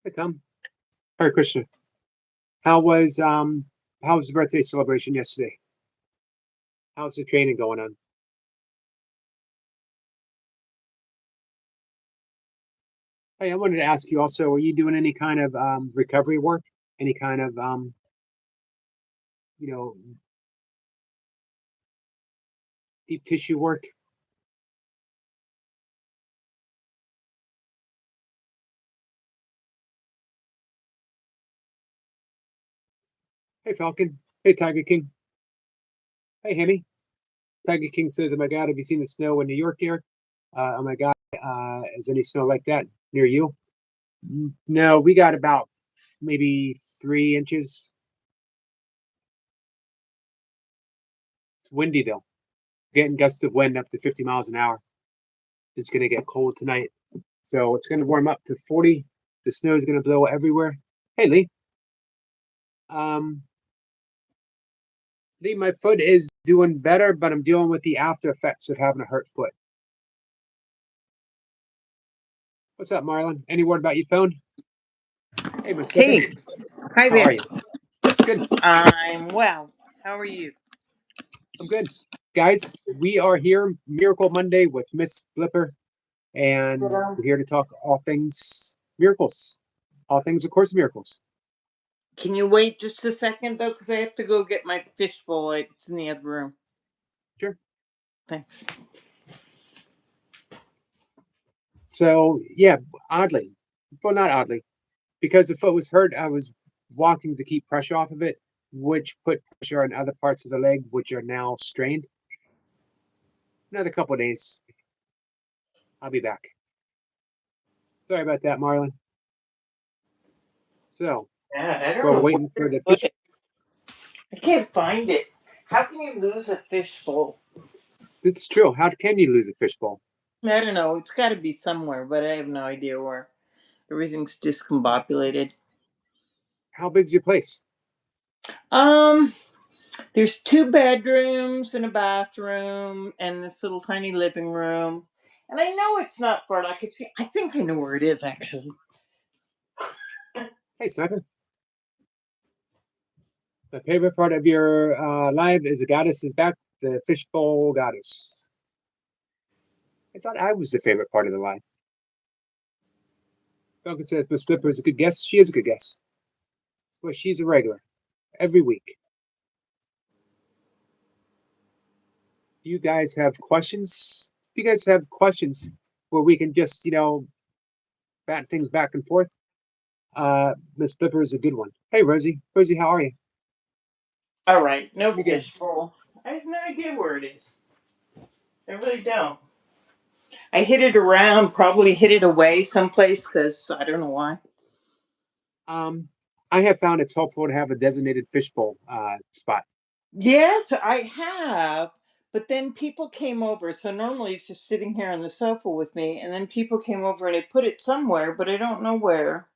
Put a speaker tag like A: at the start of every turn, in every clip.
A: Hey Tom. Hare Krishna. How was the birthday celebration yesterday? How's the training going on? Hey, I wanted to ask you also, are you doing any kind of recovery work? Any kind of you know, deep tissue work? Hey Falcon. Hey Tiger King. Hey Hemi. Tiger King says, "Oh my God, have you seen the snow in New York here? Oh my God, is any snow like that near you?" No, we got about maybe 3 inches. It's windy though. Getting gusts of wind up to 50 miles an hour. It's going to get cold tonight. So it's going to warm up to 40. The snow is going to blow everywhere. Hey, Lee. Um, Lee, my foot is doing better, but I'm dealing with the after effects of having a hurt foot. What's up, Marlon? Any word about your phone? Hey, Ms.Blipper.
B: Hey, hi
A: How are
B: there.
A: you? Good.
B: I'm well. How are you?
A: I'm good. Guys, we are here, Miracle Monday with Ms.Blipper, and we're here to talk all things miracles, all things, of course, miracles.
B: Can you wait just a second though? Because I have to go get my fishbowl. It's in the other room.
A: Sure.
B: Thanks.
A: So, yeah, oddly, well, not oddly, because the foot was hurt, I was walking to keep pressure off of it, which put pressure on other parts of the leg, which are now strained. Another couple of days, I'll be back. Sorry about that, Marlon. So,
B: I don't
A: we're
B: know
A: waiting for the fish.
B: I can't find it. How can you lose a fishbowl?
A: It's true. How can you lose a fishbowl?
B: I don't know. It's got to be somewhere, but I have no idea where. Everything's discombobulated.
A: How big's your place?
B: Um, there's 2 bedrooms and a bathroom and this little tiny living room. And I know it's not far. I could see. I think I know where it is actually.
A: Hey, Sniper. My favorite part of your live is the goddess is back, the fishbowl goddess. I thought I was the favorite part of the live. Falcon says Miss Blipper is a good guest. She is a good guest. Well, she's a regular every week. Do you guys have questions? If you guys have questions where we can just, bat things back and forth, Miss Blipper is a good one. Hey, Rosie. Rosie, how are you?
B: All right, no
A: Again.
B: fishbowl. I have no idea where it is. I really don't. I hid it around, probably hid it away someplace because I don't know why.
A: I have found it's helpful to have a designated fishbowl spot.
B: Yes, I have. But then people came over. So normally it's just sitting here on the sofa with me. And then people came over and I put it somewhere, but I don't know where.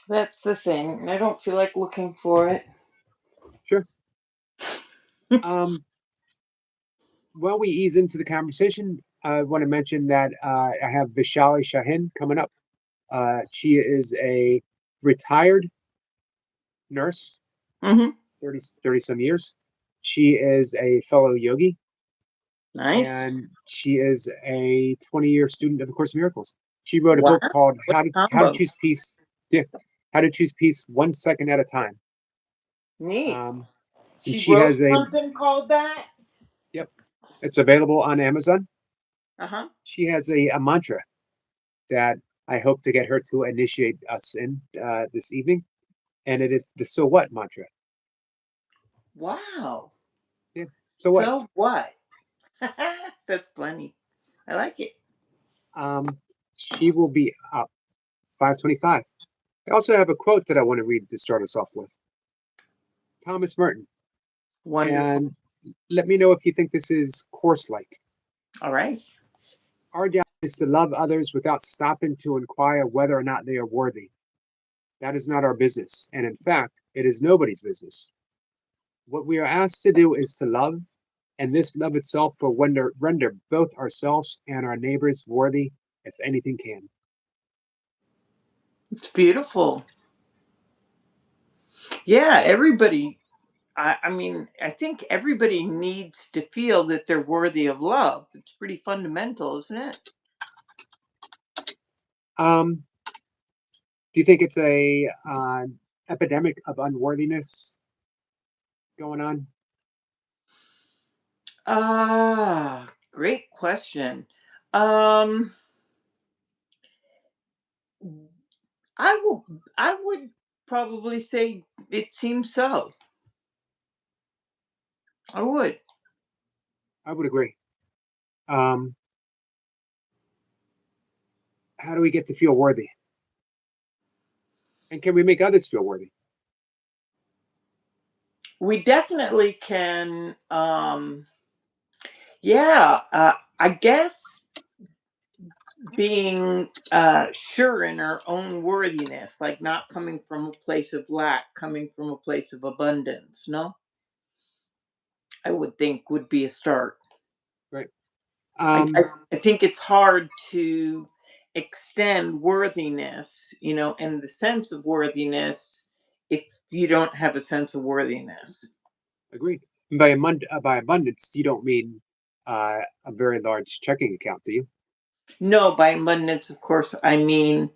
B: That's the thing. And I don't feel like looking for it.
A: Sure. While we ease into the conversation, I want to mention that I have Vishali Shahin coming up. She is a retired nurse,
B: Mm-hmm.
A: 30 some years. She is a fellow yogi,
B: Nice.
A: and she is a 20-year student of A Course in Miracles. She wrote a
B: Wow.
A: book called
B: What a
A: How to
B: combo.
A: Choose Peace. Yeah, How to Choose Peace 1 second at a time.
B: Neat.
A: And
B: She
A: she
B: wrote
A: has a
B: something called that?
A: yep, it's available on Amazon.
B: Uh-huh.
A: She has a mantra that I hope to get her to initiate us in this evening, and it is the "So what" mantra.
B: Wow.
A: Yeah, so what?
B: So what? That's funny. I like it.
A: She will be up 5:25. I also have a quote that I want to read to start us off with. Thomas Merton,
B: Wonderful.
A: and let me know if you think this is course-like.
B: All right.
A: Our job is to love others without stopping to inquire whether or not they are worthy. That is not our business, and in fact, it is nobody's business. What we are asked to do is to love, and this love itself will render both ourselves and our neighbors worthy, if anything can.
B: It's beautiful. Yeah, everybody. I mean, I think everybody needs to feel that they're worthy of love. It's pretty fundamental, isn't it?
A: Um, do you think it's a epidemic of unworthiness going on?
B: Great question. Um, I will. I would probably say it seems so. I would.
A: I would agree. Um, how do we get to feel worthy? And can we make others feel worthy?
B: We definitely can. Yeah. I guess being sure in our own worthiness, like not coming from a place of lack, coming from a place of abundance. No, I would think would be a start.
A: Right.
B: I, I,
A: Um,
B: I think it's hard to extend worthiness, and the sense of worthiness if you don't have a sense of worthiness.
A: Agreed. And by abundance, you don't mean a very large checking account, do you?
B: No, by abundance, of course, I mean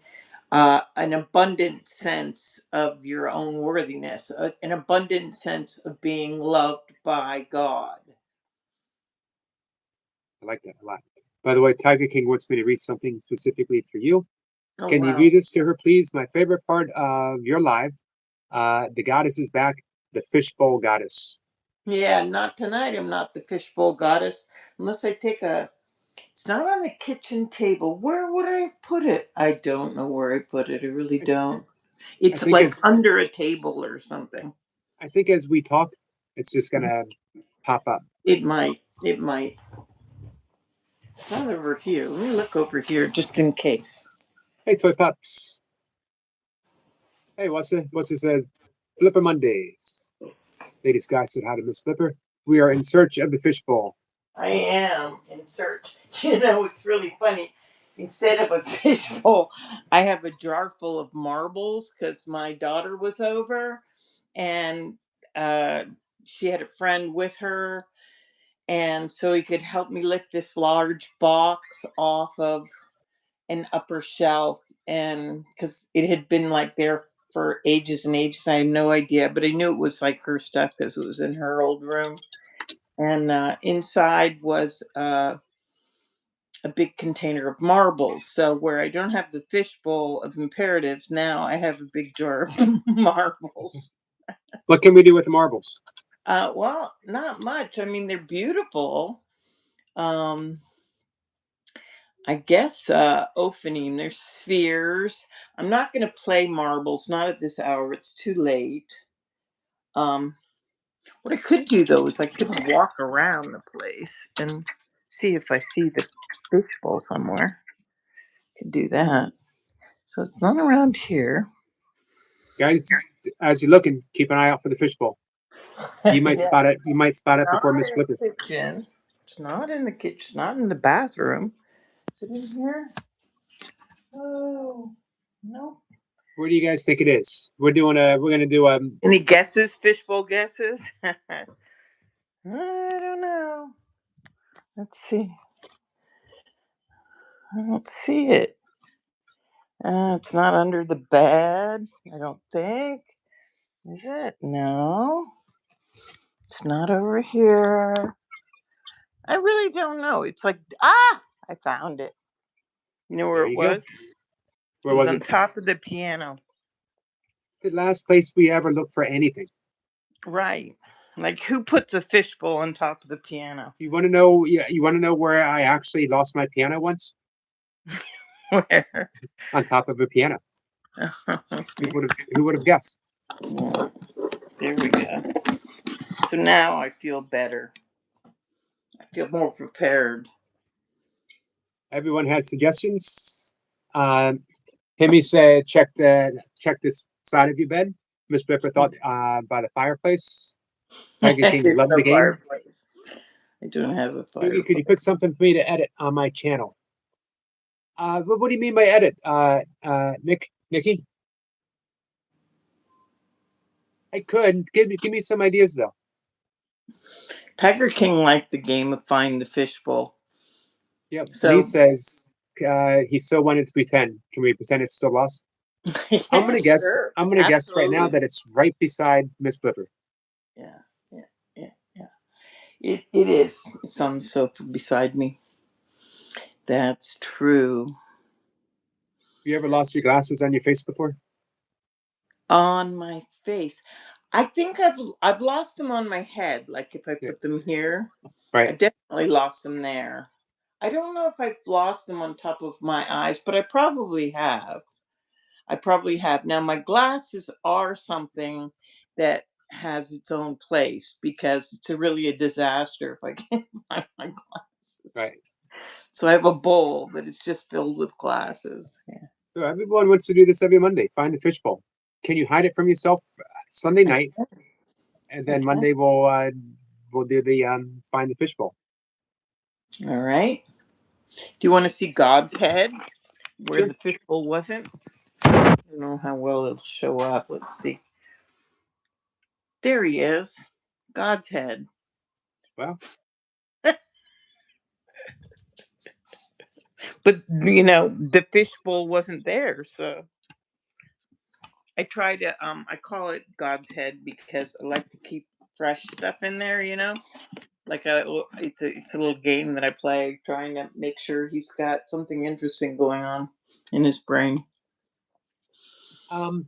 B: an abundant sense of your own worthiness, an abundant sense of being loved by God.
A: I like that a lot. By the way, Tiger King wants me to read something specifically for you.
B: Oh,
A: Can you
B: wow.
A: read this to her, please? My favorite part of your live. The goddess is back. The fishbowl goddess.
B: Yeah, not tonight. I'm not the fishbowl goddess. Unless I take a. It's not on the kitchen table. Where would I put it? I don't know where I put it. I really
A: I,
B: don't.
A: I
B: It's
A: think
B: like
A: as
B: under a table or something.
A: I think as we talk, it's just gonna pop up.
B: It might. It might. It's not over here. Let me look over here just in case.
A: Hey, toy pups. Hey, what's it says? Blipper Mondays. Lady Sky said hi to Ms.Blipper. We are in search of the fishbowl.
B: I am in search. It's really funny. Instead of a fishbowl, I have a jar full of marbles because my daughter was over and uh, she had a friend with her. And so he could help me lift this large box off of an upper shelf. And because it had been like there for ages and ages, I had no idea, but I knew it was like her stuff because it was in her old room. And inside was a big container of marbles. So where I don't have the fishbowl of imperatives, now I have a big jar of marbles.
A: What can we do with the marbles?
B: Well, not much. I mean, they're beautiful. Um, I guess ophanim. They're spheres. I'm not going to play marbles. Not at this hour. It's too late. Um, what I could do though is I could walk around the place and see if I see the fishbowl somewhere. Could do that. So it's not around here.
A: Guys, as you're looking, keep an eye out for the fishbowl. You might
B: Yeah,
A: spot it. You might spot it
B: not
A: before Miss
B: in
A: Flipper.
B: the kitchen. It's not in the kitchen. Not in the bathroom. Is it in here? Oh, no.
A: Where do you guys think it is? We're gonna do
B: Any guesses? Fishbowl guesses? I don't know. Let's see. I don't see it. It's not under the bed. I don't think. Is it? No. It's not over here. I really don't know. It's like I found it. You know where
A: there
B: it
A: you go.
B: was? It
A: Where
B: was
A: was
B: on
A: it?
B: top of the piano.
A: The last place we ever looked for anything.
B: Right. Like who puts a fishbowl on top of the piano?
A: You want to know? Yeah, you want to know where I actually lost my piano once?
B: Where?
A: On top of a piano. Who would have guessed?
B: There we go. So now I feel better. I feel more prepared.
A: Everyone had suggestions. Um, Himmy said, check this side of your bed. Miss Blipper thought by the fireplace. Tiger King
B: There's
A: loved
B: no
A: the game.
B: fireplace. I don't have a
A: Doogie, could you
B: fireplace.
A: put something for me to edit on my channel? What do you mean by edit? Nikki? I could give me some ideas though.
B: Tiger King liked the game of Find the Fishbowl.
A: Yep. Lee
B: So,
A: says he still wanted to pretend. Can we pretend it's still lost? I'm
B: yeah,
A: gonna guess.
B: sure.
A: I'm gonna guess right now
B: Absolutely.
A: that it's right beside Ms.Blipper.
B: Yeah, yeah, yeah, yeah. It is. It's on the sofa beside me. That's true.
A: You ever lost your glasses on your face before?
B: On my face. I think I've lost them on my head. Like if I
A: Yeah.
B: put them here, I
A: Right.
B: definitely lost them there. I don't know if I've lost them on top of my eyes, but I probably have. I probably have. Now my glasses are something that has its own place because it's really a disaster if I can't find my glasses.
A: Right.
B: So I have a bowl that is just filled with glasses. Yeah.
A: So everyone wants to do this every Monday. Find the fishbowl. Can you hide it from yourself Sunday
B: I
A: night,
B: can.
A: and
B: I
A: then
B: can.
A: Monday we'll do the find the fishbowl.
B: All right. Do you want to see God's head where
A: Sure.
B: the fishbowl wasn't? I don't know how well it'll show up. Let's see. There he is. God's head.
A: Well,
B: But the fishbowl wasn't there, so I try to I call it God's head because I like to keep fresh stuff in there. Like it's a little game that I play trying to make sure he's got something interesting going on in his brain.
A: um,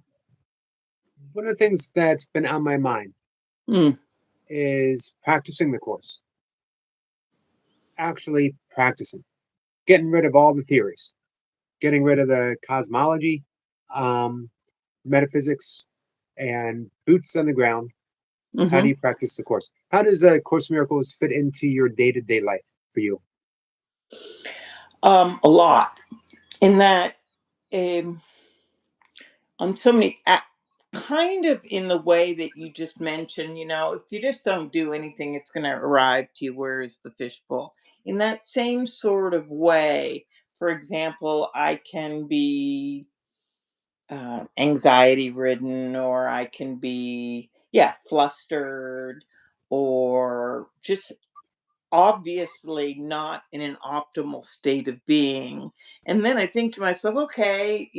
A: one of the things that's been on my mind
B: Hmm.
A: is practicing the course. Actually practicing, getting rid of all the theories, getting rid of the cosmology, um, metaphysics, and boots on the ground. How do
B: Mm-hmm.
A: you practice the course? How does Course in Miracles fit into your day to day life for you?
B: A lot in that um on so many kind of in the way that you just mentioned, if you just don't do anything, it's going to arrive to you. Where is the fishbowl? In that same sort of way, for example, I can be anxiety ridden, or I can be, yeah, flustered, or just obviously not in an optimal state of being. And then I think to myself, okay,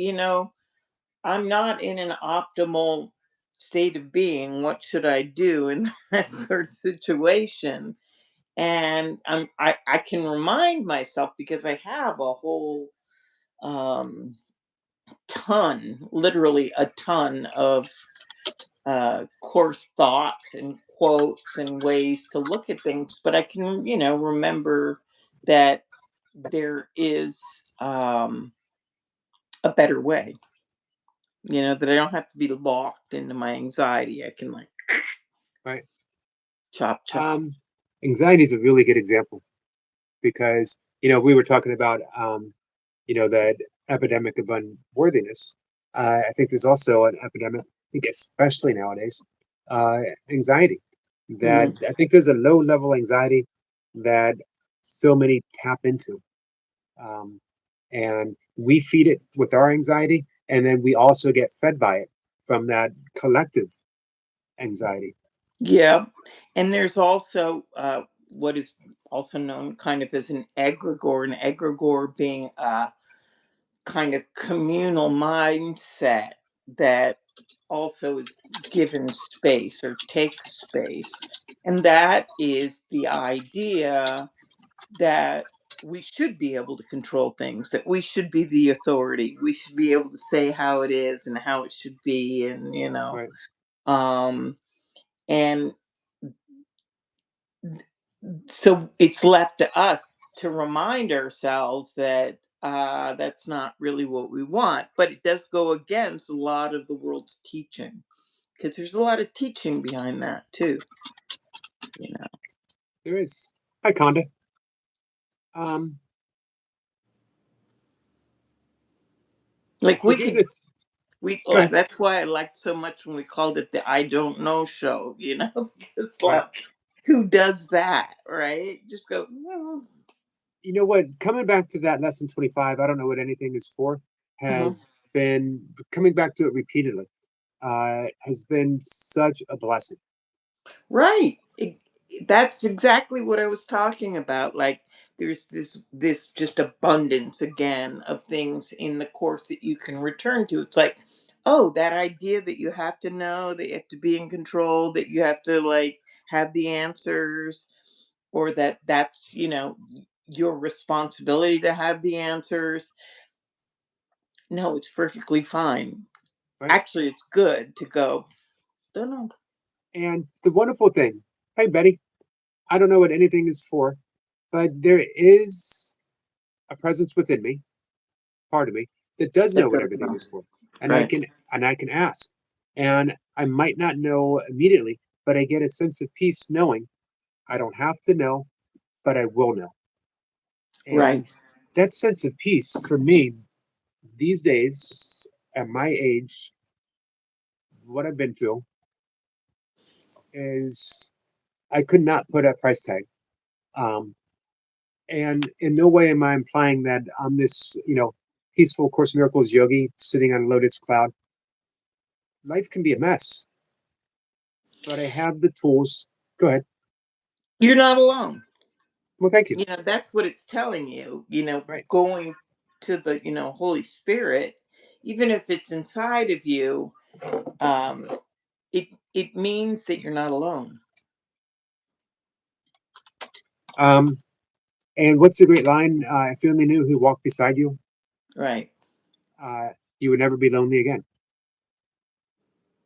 B: I'm not in an optimal state of being. What should I do in that sort of situation? And I can remind myself because I have a whole um, ton, literally a ton of course thoughts and quotes and ways to look at things. But I can, remember that there is a better way. That I don't have to be locked into my anxiety. I can like
A: Right.
B: chop chop.
A: Um, Anxiety is a really good example because we were talking about the epidemic of unworthiness. I think there's also an epidemic. I think especially nowadays, uh, anxiety. That
B: Mm.
A: I think there's a low level anxiety that so many tap into, um, and we feed it with our anxiety, and then we also get fed by it from that collective anxiety.
B: Yeah, and there's also what is also known kind of as an egregore. An egregore being a kind of communal mindset that also is given space or takes space, and that is the idea that we should be able to control things, that we should be the authority, we should be able to say how it is and how it should be, and
A: Right.
B: um and so it's left to us to remind ourselves that that's not really what we want, but it does go against a lot of the world's teaching because there's a lot of teaching behind that too you know
A: There is. Hi, Conda. Um,
B: like we could
A: Forgiveness.
B: we
A: Go ahead.
B: that's why I liked so much when we called it the I don't know show, because
A: Right.
B: like who does that, right? Just go, "Mm,
A: You know what? Coming back to that lesson 25, I don't know what anything is for,
B: mhm,
A: has been coming back to it repeatedly. has been such a blessing.
B: Right. That's exactly what I was talking about. Like there's this just abundance again of things in the course that you can return to. It's like, oh, that idea that you have to know, that you have to be in control, that you have to like have the answers, or that that's, your responsibility to have the answers. No, it's perfectly fine.
A: Right?
B: Actually, it's good to go, don't know.
A: And the wonderful thing, hey Betty, I don't know what anything is for, but there is a presence within me, part of me, that does know
B: That
A: what
B: doesn't
A: everything
B: know.
A: is for. And I
B: Right.
A: can ask. And I might not know immediately, but I get a sense of peace knowing I don't have to know, but I will know.
B: Right.
A: And that sense of peace for me these days at my age, what I've been through is I could not put a price tag. Um, and in no way am I implying that I'm this, peaceful Course in Miracles yogi sitting on a lotus cloud. Life can be a mess, but I have the tools. Go ahead.
B: You're not alone.
A: Well, thank you.
B: That's what it's telling you,
A: Right.
B: going to the, Holy Spirit, even if it's inside of you, um, it means that you're not alone.
A: Um, and what's the great line? If you only knew who walked beside you,
B: Right.
A: uh, you would never be lonely again.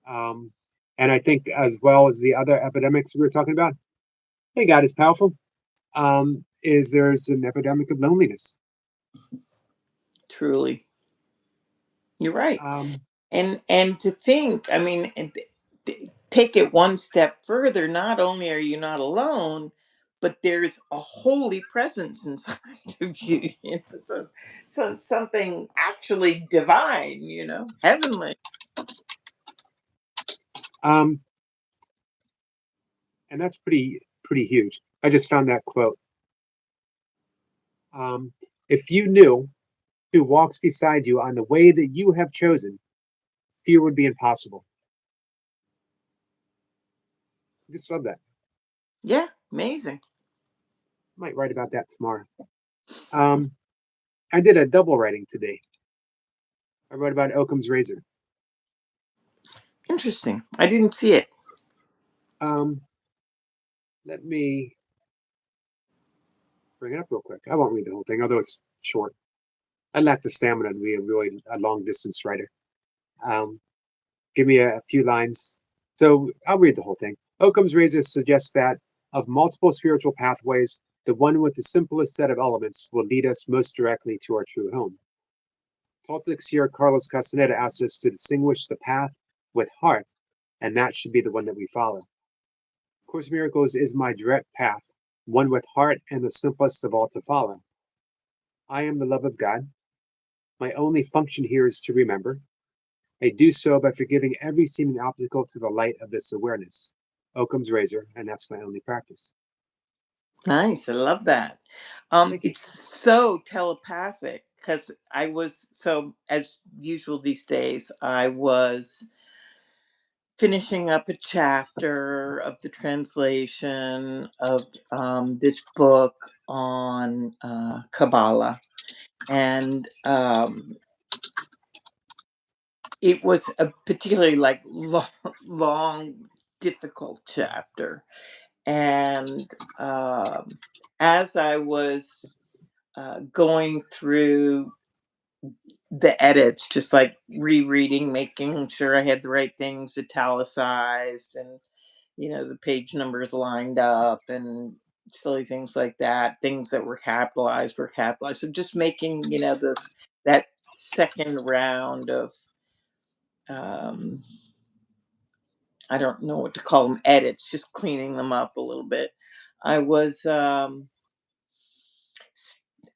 A: Um, and I think, as well as the other epidemics we were talking about, hey, God is powerful. Is there's an epidemic of loneliness.
B: Truly. You're right.
A: Um,
B: And to think, I mean, take it one step further, not only are you not alone, but there's a holy presence inside of you, something actually divine, heavenly.
A: um, and that's pretty huge. I just found that quote. Um, if you knew who walks beside you on the way that you have chosen, fear would be impossible. I just love that.
B: Yeah, amazing.
A: Might write about that tomorrow. Um, I did a double writing today. I wrote about Occam's razor.
B: Interesting. I didn't see it.
A: Um, let me bring it up real quick. I won't read the whole thing, although it's short. I lack the stamina to be a long distance writer. Um, give me a few lines. So I'll read the whole thing. Occam's razor suggests that of multiple spiritual pathways, the one with the simplest set of elements will lead us most directly to our true home. Toltec Sir Carlos Castaneda asks us to distinguish the path with heart, and that should be the one that we follow. Course in Miracles is my direct path, one with heart and the simplest of all to follow. I am the love of God. My only function here is to remember. I do so by forgiving every seeming obstacle to the light of this awareness. Occam's razor, and that's my only practice.
B: Nice. I love that.
A: Thank you.
B: It's so telepathic because I was so as usual these days. I was finishing up a chapter of the translation of this book on Kabbalah, and it was a particularly like long, difficult chapter. And as I was going through the edits, just like rereading, making sure I had the right things italicized and the page numbers lined up and silly things like that. Things that were capitalized. So just making that second round of um, I don't know what to call them, edits, just cleaning them up a little bit. I was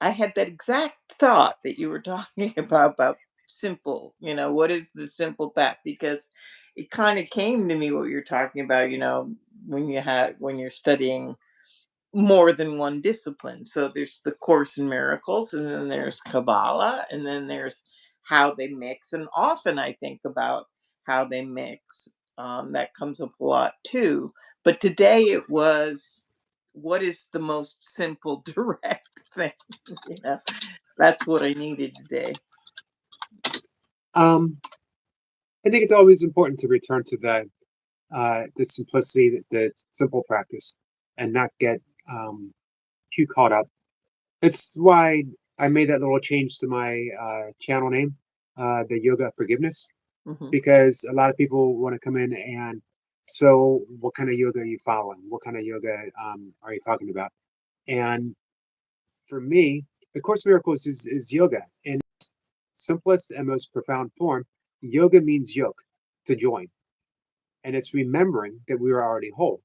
B: I had that exact thought that you were talking about simple, what is the simple path? Because it kind of came to me what you're talking about, when you're studying more than one discipline. So there's the Course in Miracles, and then there's Kabbalah, and then there's how they mix. And often I think about how they mix. That comes up a lot too. But today it was, what is the most simple, direct thing? You know, that's what I needed today.
A: Um, I think it's always important to return to the simplicity, the simple practice, and not get too caught up. It's why I made that little change to my channel name, the Yoga Forgiveness,
B: Hmm.
A: because a lot of people want to come in and, so what kind of yoga are you following? What kind of yoga are you talking about? And for me, the Course in Miracles is yoga in its simplest and most profound form. Yoga means yoke, to join, and it's remembering that we are already whole.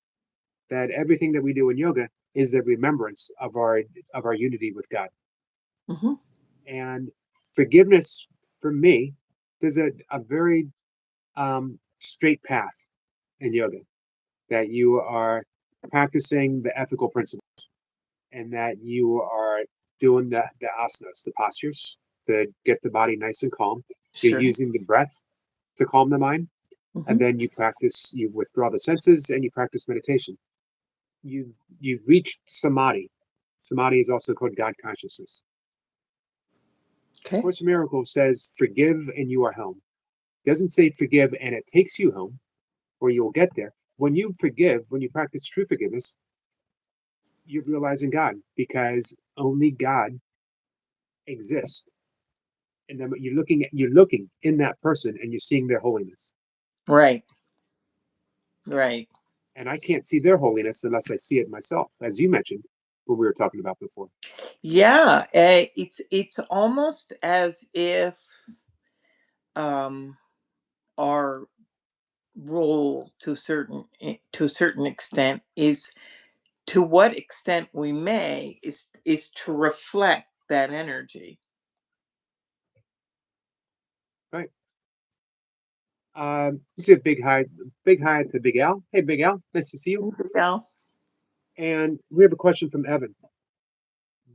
A: That everything that we do in yoga is a remembrance of our unity with God.
B: Hmm.
A: And forgiveness, for me, there's a very straight path in yoga, that you are practicing the ethical principles, and that you are doing the asanas, the postures, to get the body nice and calm. You're
B: Sure.
A: using the breath to calm the mind, and
B: Hmm.
A: then you withdraw the senses and you practice meditation. You've reached samadhi. Samadhi is also called God consciousness.
B: Okay.
A: Course in Miracles says, "Forgive and you are home." It doesn't say forgive and it takes you home, or you'll get there. When you forgive, when you practice true forgiveness, you're realizing God, because only God exists. And then you're looking in that person and you're seeing their holiness.
B: Right. Right.
A: And I can't see their holiness unless I see it myself, as you mentioned, what we were talking about before.
B: Yeah. It's almost as if um, our role to a certain extent is, to what extent we may, is to reflect that energy.
A: Right. This is a big hi to Big Al. Hey, Big Al, nice to see you.
B: Yeah.
A: And we have a question from Evan.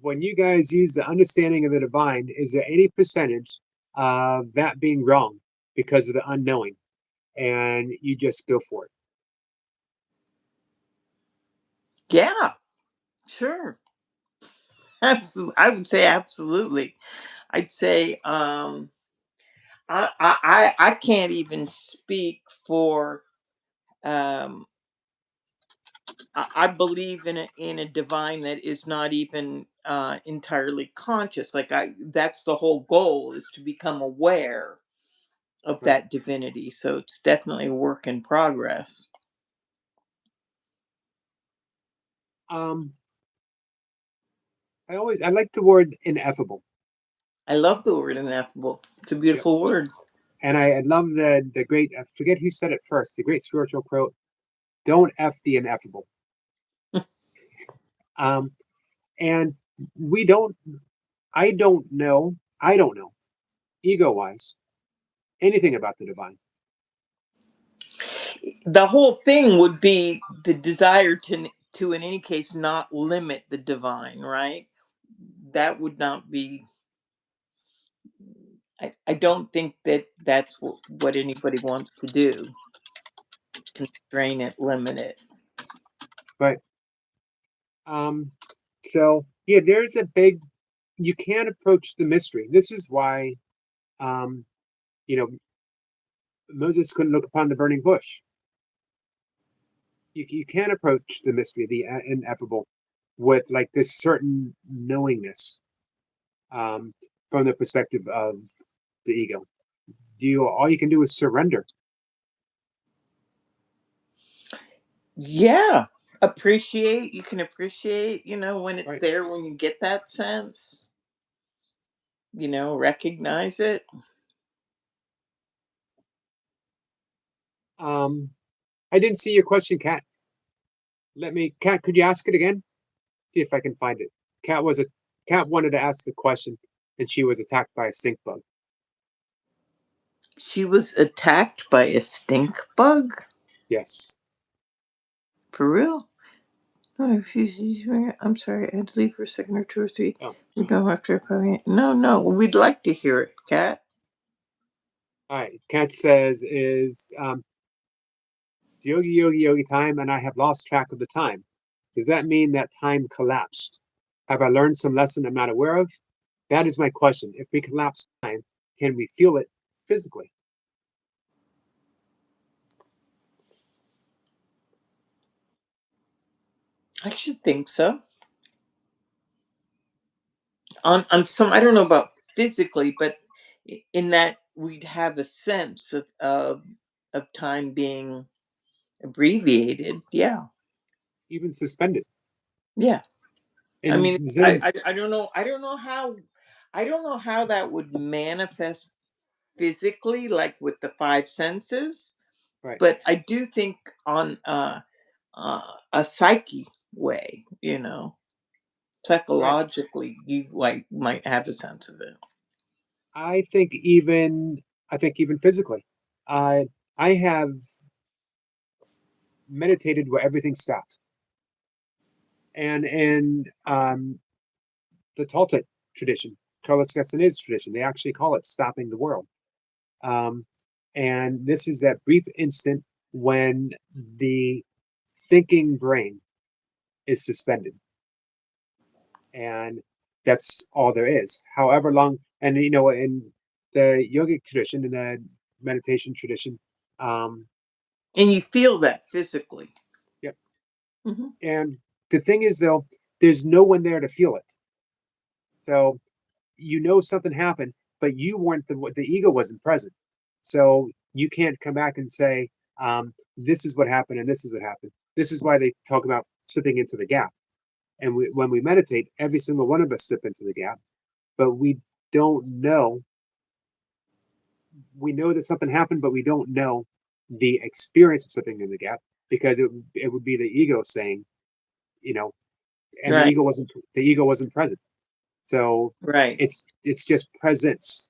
A: When you guys use the understanding of the divine, is there any percentage of that being wrong because of the unknowing, and you just go for it?
B: Yeah. Sure. Absolutely. I would say absolutely. I'd say I can't even speak for um I believe in a divine that is not even entirely conscious. Like, I that's the whole goal, is to become aware of
A: Right.
B: that divinity. So it's definitely a work in progress.
A: Um, I like the word ineffable.
B: I love the word ineffable. It's a
A: Yep.
B: beautiful word.
A: And I love the great, I forget who said it first, the great spiritual quote, "Don't f the ineffable." Um, and we don't. I don't know, ego wise, anything about the divine.
B: The whole thing would be the desire to in any case not limit the divine, right? That would not be. I don't think that that's what anybody wants to do. Constrain it, limit it.
A: But so yeah, there's a big. You can't approach the mystery. This is why, um, you know, Moses couldn't look upon the burning bush. You can't approach the mystery, the ineffable, with like this certain knowingness, um, from the perspective of the ego. All you can do is surrender,
B: Yeah. Appreciate, you can appreciate, when it's
A: right?
B: there, when you get that sense, recognize it.
A: Um, I didn't see your question, Kat. Kat, could you ask it again? See if I can find it. Kat wanted to ask the question, and she was attacked by a stink bug.
B: She was attacked by a stink bug?
A: Yes.
B: For real? No, I'm sorry, I had to leave for a second or two or three.
A: Oh,
B: We go after probably. No, no, we'd like to hear it, Kat.
A: All right. Kat says, is yogi, yogi, yogi time, and I have lost track of the time. Does that mean that time collapsed? Have I learned some lesson I'm not aware of? That is my question. If we collapse time, can we feel it physically?
B: I should think so. On some, I don't know about physically, but in that we'd have a sense of time being abbreviated. Yeah,
A: Even suspended.
B: yeah. I
A: In
B: mean,
A: Zen,
B: I don't know. I don't know how that would manifest physically, like with the five senses.
A: right,
B: But I do think on a psyche way,
A: right.
B: psychologically, you like might have a sense of it.
A: I think even I think even physically. I I have meditated where everything stopped. And in the Toltec tradition, Carlos Castaneda's tradition, they actually call it stopping the world. Um, and this is that brief instant when the thinking brain is suspended. And that's all there is. However long, and in the yogic tradition, in the meditation tradition, um,
B: And you feel that physically.
A: yep.
B: Hmm.
A: And the thing is, though, there's no one there to feel it. So something happened, but you weren't the ego wasn't present. So you can't come back and say, this is what happened and this is what happened. This is why they talk about slipping into the gap. And when we meditate, every single one of us slip into the gap, but we don't know. We know that something happened, but we don't know the experience of slipping in the gap because it would be the ego saying, you know, and
B: Right,
A: the ego wasn't present. So
B: right.
A: it's just presence.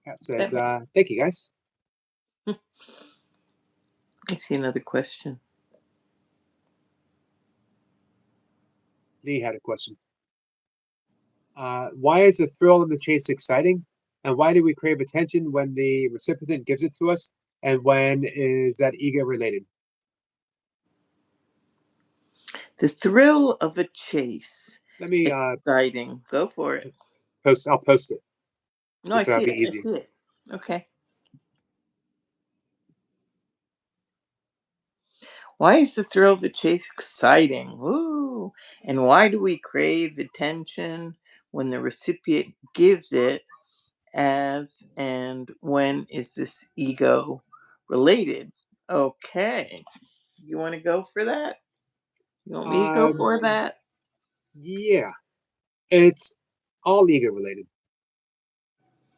A: That
B: That
A: says,
B: makes.
A: thank you guys.
B: I see another question.
A: Lee had a question. Why is the thrill of the chase exciting? And why do we crave attention when the recipient gives it to us? And when is that ego related?
B: The thrill of a chase.
A: Let me
B: Exciting. Go for it.
A: post. I'll post it
B: No, I
A: if that'll
B: see
A: be
B: it. I
A: easy.
B: see it. Okay. Why is the thrill of the chase exciting? Woo! And why do we crave attention when the recipient gives it? As and when is this ego related? Okay. You want to go for that? You want me to go
A: Uh,
B: for that?
A: yeah, it's all ego related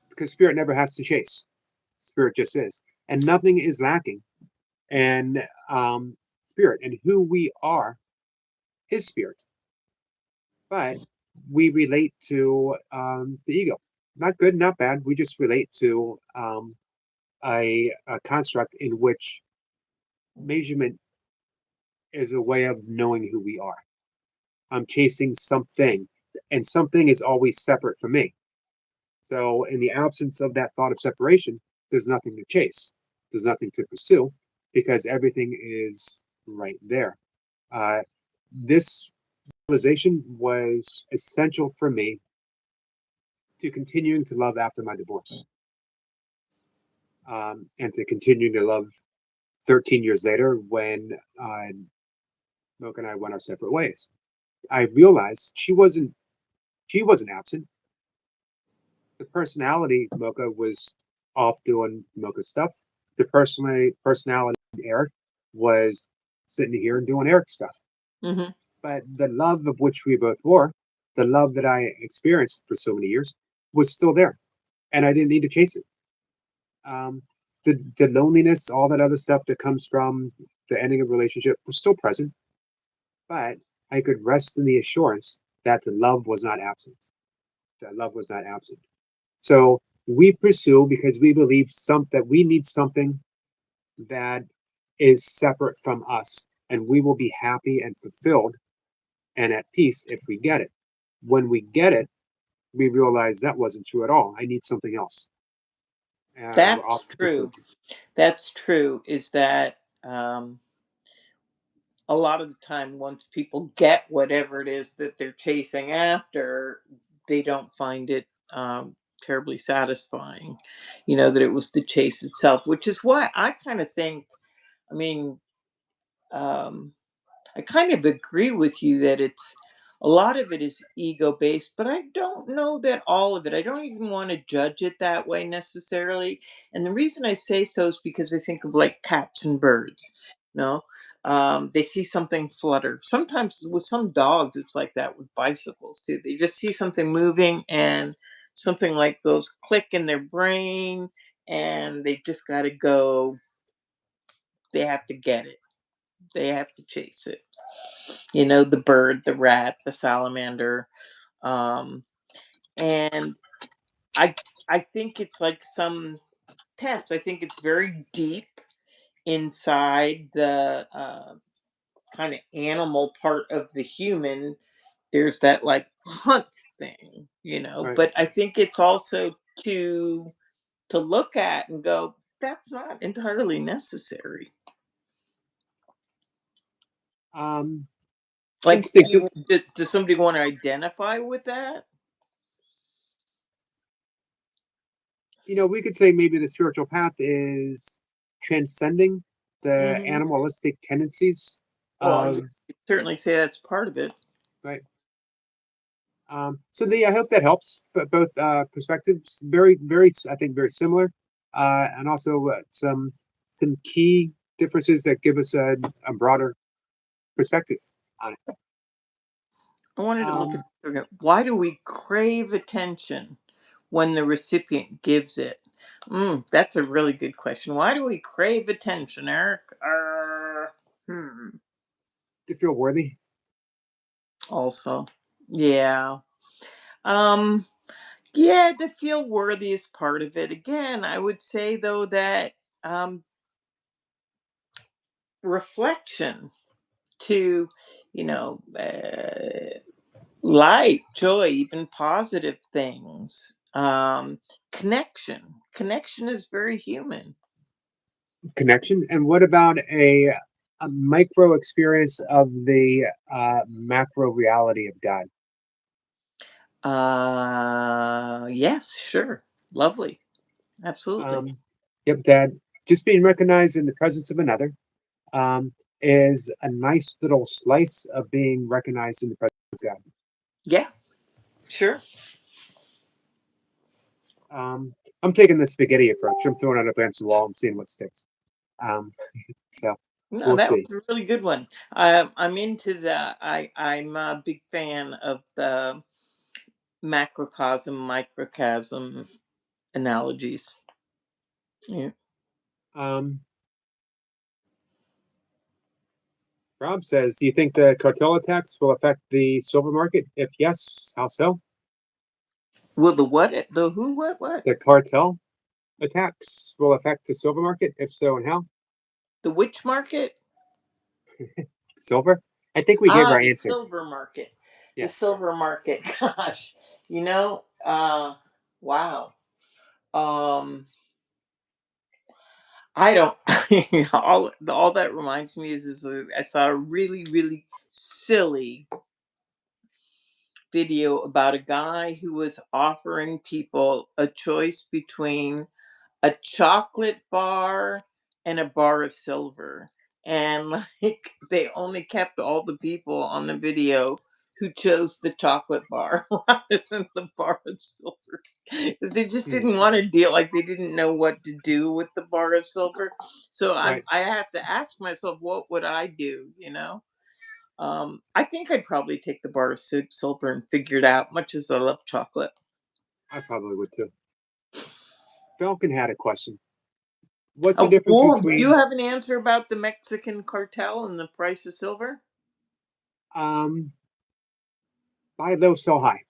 A: because spirit never has to chase. Spirit just is, and nothing is lacking. And spirit and who we are is spirit, but we relate to the ego. Not good, not bad. We just relate to a construct in which measurement is a way of knowing who we are. I'm chasing something, and something is always separate from me. So, in the absence of that thought of separation, there's nothing to chase, there's nothing to pursue because everything is right there. Uh, this realization was essential for me to continuing to love after my divorce, and to continuing to love 13 years later when Milk and I went our separate ways. I realized she wasn't absent. The personality Mocha was off doing Mocha stuff. The personality Eric was sitting here and doing Eric stuff.
B: Mm-hmm.
A: But the love of which we both were, the love that I experienced for so many years, was still there, and I didn't need to chase it. Um, the loneliness, all that other stuff that comes from the ending of a relationship was still present, but I could rest in the assurance that the love was not absent. That love was not absent. So we pursue because we believe that we need something that is separate from us, and we will be happy and fulfilled and at peace if we get it. When we get it, we realize that wasn't true at all. I need something else. We're
B: That's
A: off to sleep.
B: true. That's true. Is that a lot of the time, once people get whatever it is that they're chasing after, they don't find it terribly satisfying. That it was the chase itself, which is why I kind of think, I mean, um, I kind of agree with you that it's a lot of it is ego based, but I don't know that all of it. I don't even want to judge it that way necessarily. And the reason I say so is because I think of like cats and birds. No, they see something flutter. Sometimes with some dogs, it's like that with bicycles too. They just see something moving and something like those click in their brain, and they just got to go. They have to get it. They have to chase it. The bird, the rat, the salamander. Um, and I I think it's like some test. I think it's very deep inside the kind of animal part of the human. There's that like hunt thing.
A: Right.
B: But I think it's also to look at and go, that's not entirely necessary.
A: Um,
B: Like,
A: Instinctive.
B: does somebody want to identify with that?
A: We could say maybe the spiritual path is transcending the
B: Hmm.
A: animalistic tendencies
B: Well, yeah,
A: of,
B: you could certainly say that's part of it.
A: right. I hope that helps for both perspectives. Very, very, I think, very similar, and also some key differences that give us a broader perspective on it.
B: I wanted to look at
A: Um,
B: why do we crave attention when the recipient gives it? That's a really good question. Why do we crave attention, Eric? Hmm.
A: to feel worthy.
B: Also, yeah. Um, yeah, to feel worthy is part of it. Again, I would say though that reflection to, you know, light, joy, even positive things. Connection is very human.
A: Connection. And what about a micro experience of the macro reality of God?
B: Yes, sure, lovely, absolutely.
A: Yep, that just being recognized in the presence of another um, is a nice little slice of being recognized in the presence of God.
B: Yeah, sure.
A: I'm taking the spaghetti approach. I'm throwing it up against the wall. I'm seeing what sticks. Um, so
B: No,
A: we'll
B: that
A: see.
B: was a really good one. I'm into the. I'm a big fan of the macrocosm, microcosm analogies. Yeah.
A: Um, Rob says, "Do you think the cartel attacks will affect the silver market? If yes, how so?"
B: Well, the what? The who? What? What?
A: The cartel attacks will affect the silver market. If so, and how?
B: The which market?
A: Silver. I think we gave our
B: The
A: answer.
B: silver market. The
A: Yes.
B: silver market. Gosh, wow. Um, I don't. All that reminds me is I saw a really really silly video about a guy who was offering people a choice between a chocolate bar and a bar of silver. And like they only kept all the people on the video who chose the chocolate bar rather than the bar of silver. Because they just
A: Hmm,
B: didn't want to deal, like they didn't know what to do with the bar of silver. So
A: right.
B: I have to ask myself, what would I do? I think I'd probably take the bar of silver and figure it out, much as I love chocolate.
A: I probably would too. Falcon had a question. What's the difference
B: Oh, do you
A: between
B: have an answer about the Mexican cartel and the price of silver?
A: um, buy low, sell high?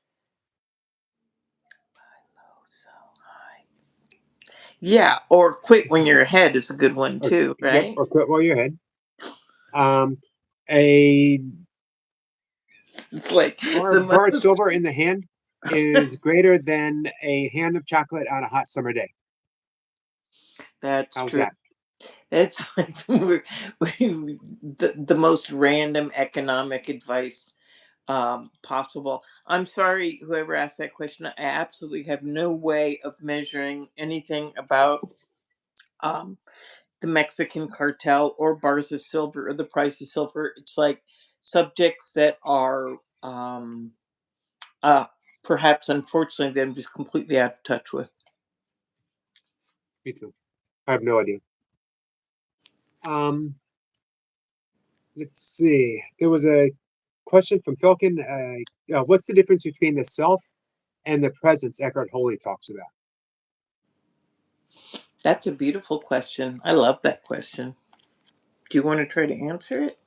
B: Oh, so high. Yeah, or quit when you're ahead is a good one
A: Or
B: too,
A: yep,
B: right?
A: or quit while you're ahead. Um, a
B: It's like the
A: bar of
B: most.
A: silver in the hand is greater than a hand of chocolate on a hot summer day.
B: That's
A: How's
B: true.
A: that?
B: It's like the most random economic advice possible. I'm sorry, whoever asked that question. I absolutely have no way of measuring anything about um, the Mexican cartel or bars of silver or the price of silver. It's like subjects that are uh, perhaps, unfortunately, that I'm just completely out of touch with.
A: Me too. I have no idea. Um, let's see. There was a question from Falcon. What's the difference between the self and the presence Eckhart Tolle talks about?
B: That's a beautiful question. I love that question. Do you want to try to answer it?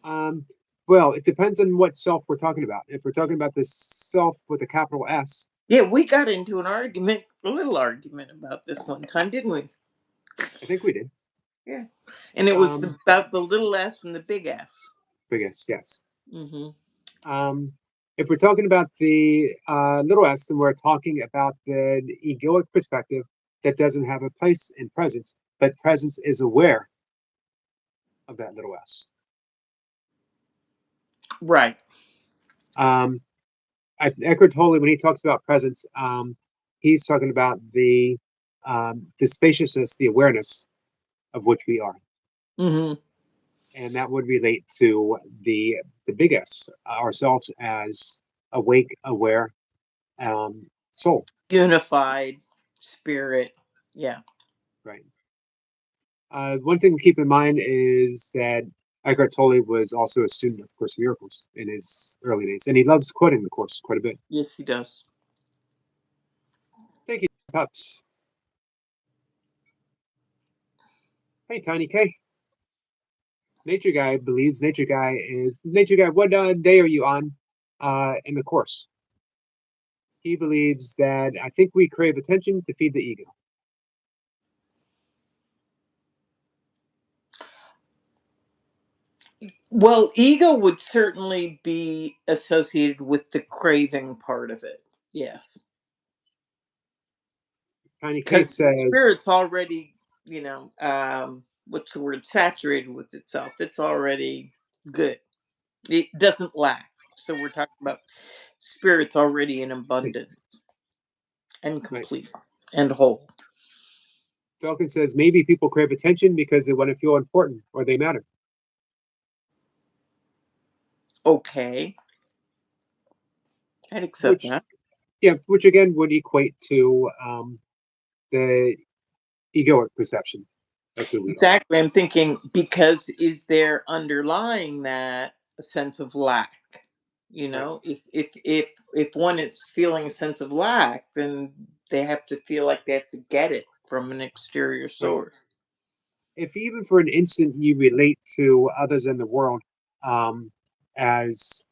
A: Um, well, it depends on what self we're talking about. If we're talking about the self with a capital S,
B: Yeah, we got into an argument, a little argument about this one time, didn't we?
A: I think we did.
B: Yeah. And it was
A: Um,
B: about the little s and the big S.
A: big S, yes.
B: Mm-hmm.
A: Um, if we're talking about the little s, then we're talking about the egoic perspective that doesn't have a place in presence, but presence is aware of that little s.
B: Right.
A: Um, Eckhart Tolle, when he talks about presence, he's talking about the spaciousness, the awareness of which we are,
B: Mm-hmm.
A: and that would relate to the big S, ourselves as awake, aware soul,
B: Unified spirit. Yeah.
A: right? One thing to keep in mind is that Eckhart Tolle was also a student of Course in Miracles in his early days, and he loves quoting the Course quite a bit.
B: Yes, he does.
A: Thank you, Pups. Hey, Tiny K. Nature Guy believes Nature Guy is Nature Guy. What day are you on in the Course? He believes that I think we crave attention to feed the ego.
B: Well, ego would certainly be associated with the craving part of it. Yes.
A: Tiny K
B: Because the
A: says,
B: spirit's already, what's the word, saturated with itself. It's already good. It doesn't lack. So we're talking about spirit's already in
A: right,
B: abundance and
A: right.
B: complete and whole.
A: Falcon says maybe people crave attention because they want to feel important or they matter.
B: Okay. I'd accept
A: Which,
B: that.
A: yeah, which again would equate to the egoic perception of who we are.
B: Exactly. I'm thinking, because is there underlying that a sense of lack? You
A: Right,
B: know, if one is feeling a sense of lack, then they have to feel like they have to get it from an exterior
A: right.
B: source.
A: If even for an instant you relate to others in the world as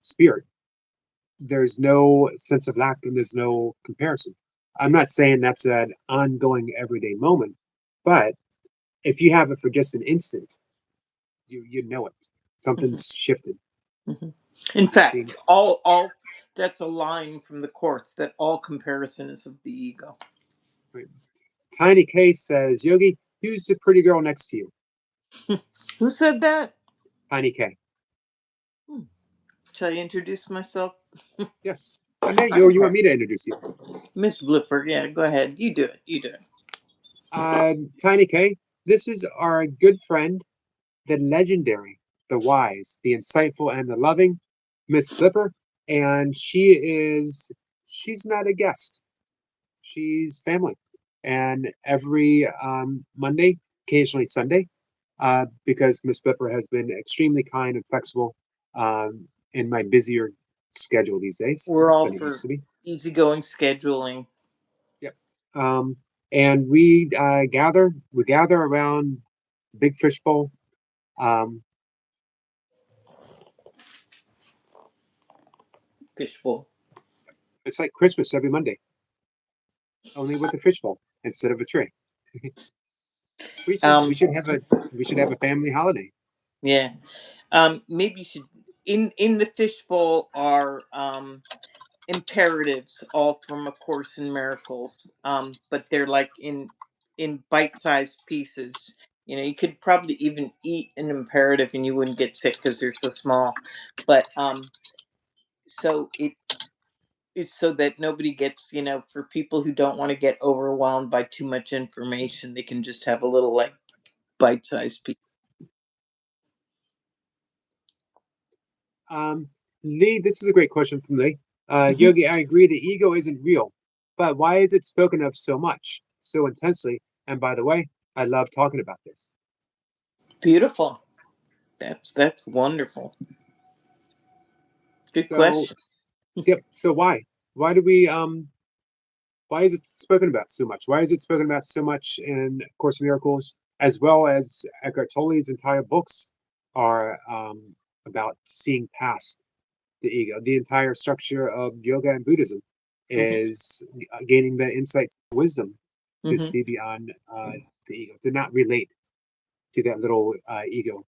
A: spirit, there's no sense of lack and there's no comparison. I'm not saying that's an ongoing everyday moment, but if you have it for just an instant, you know it.
B: Mhm,
A: Something's shifted.
B: mhm. In
A: You see,
B: fact, all that's a line from the courts that all comparison is of the ego.
A: right. Tiny K says, Yogi, who's the pretty girl next to you?
B: Who said that?
A: Tiny K.
B: Hmm. Shall I introduce myself?
A: Yes. No, you want
B: Okay.
A: me to introduce you?
B: Ms.Blipper, yeah, go ahead. You do it. You do it.
A: Tiny K, this is our good friend, the legendary, the wise, the insightful, and the loving Ms.Blipper. And she's not a guest. She's family. And every Monday, occasionally Sunday, because Miss Blipper has been extremely kind and flexible in my busier schedule these days
B: We're all
A: than it used
B: for
A: to be.
B: easygoing scheduling.
A: Yep. Um, and we gather around the big fishbowl. Um,
B: Fishbowl.
A: it's like Christmas every Monday, only with a fishbowl instead of a tree. we should we
B: Um,
A: should have a we should have a family holiday.
B: yeah. Maybe you should, in the fishbowl are imperatives, all from A Course in Miracles. But they're like in in bite-sized pieces. You know, you could probably even eat an imperative and you wouldn't get sick because they're so small. But so it is so that nobody gets, you know, for people who don't want to get overwhelmed by too much information, they can just have a little like bite-sized piece.
A: Um, Lee, this is a great question from Lee.
B: Mhm.
A: Yogi, I agree the ego isn't real, but why is it spoken of so much, so intensely? And by the way, I love talking about this.
B: Beautiful. That's wonderful. Good
A: So,
B: question.
A: yep. So why? Why do we? Why is it spoken about so much? Why is it spoken about so much in Course in Miracles, as well as Eckhart Tolle's entire books are about seeing past the ego. The entire structure of yoga and Buddhism
B: Hmm.
A: is gaining the insight, wisdom to
B: Hmm.
A: see beyond the ego, to not relate to that little ego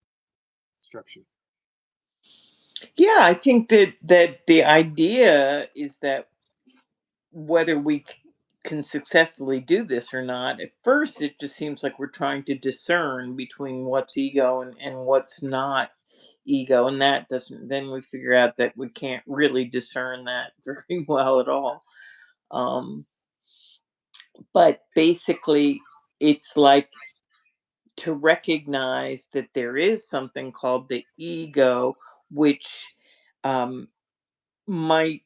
A: structure.
B: Yeah, I think that the idea is that whether can successfully do this or not, at first it just seems like we're trying to discern between what's ego and what's not ego, and that doesn't. Then we figure out that we can't really discern that very well at all. Um, but basically, it's like to recognize that there is something called the ego, which um, might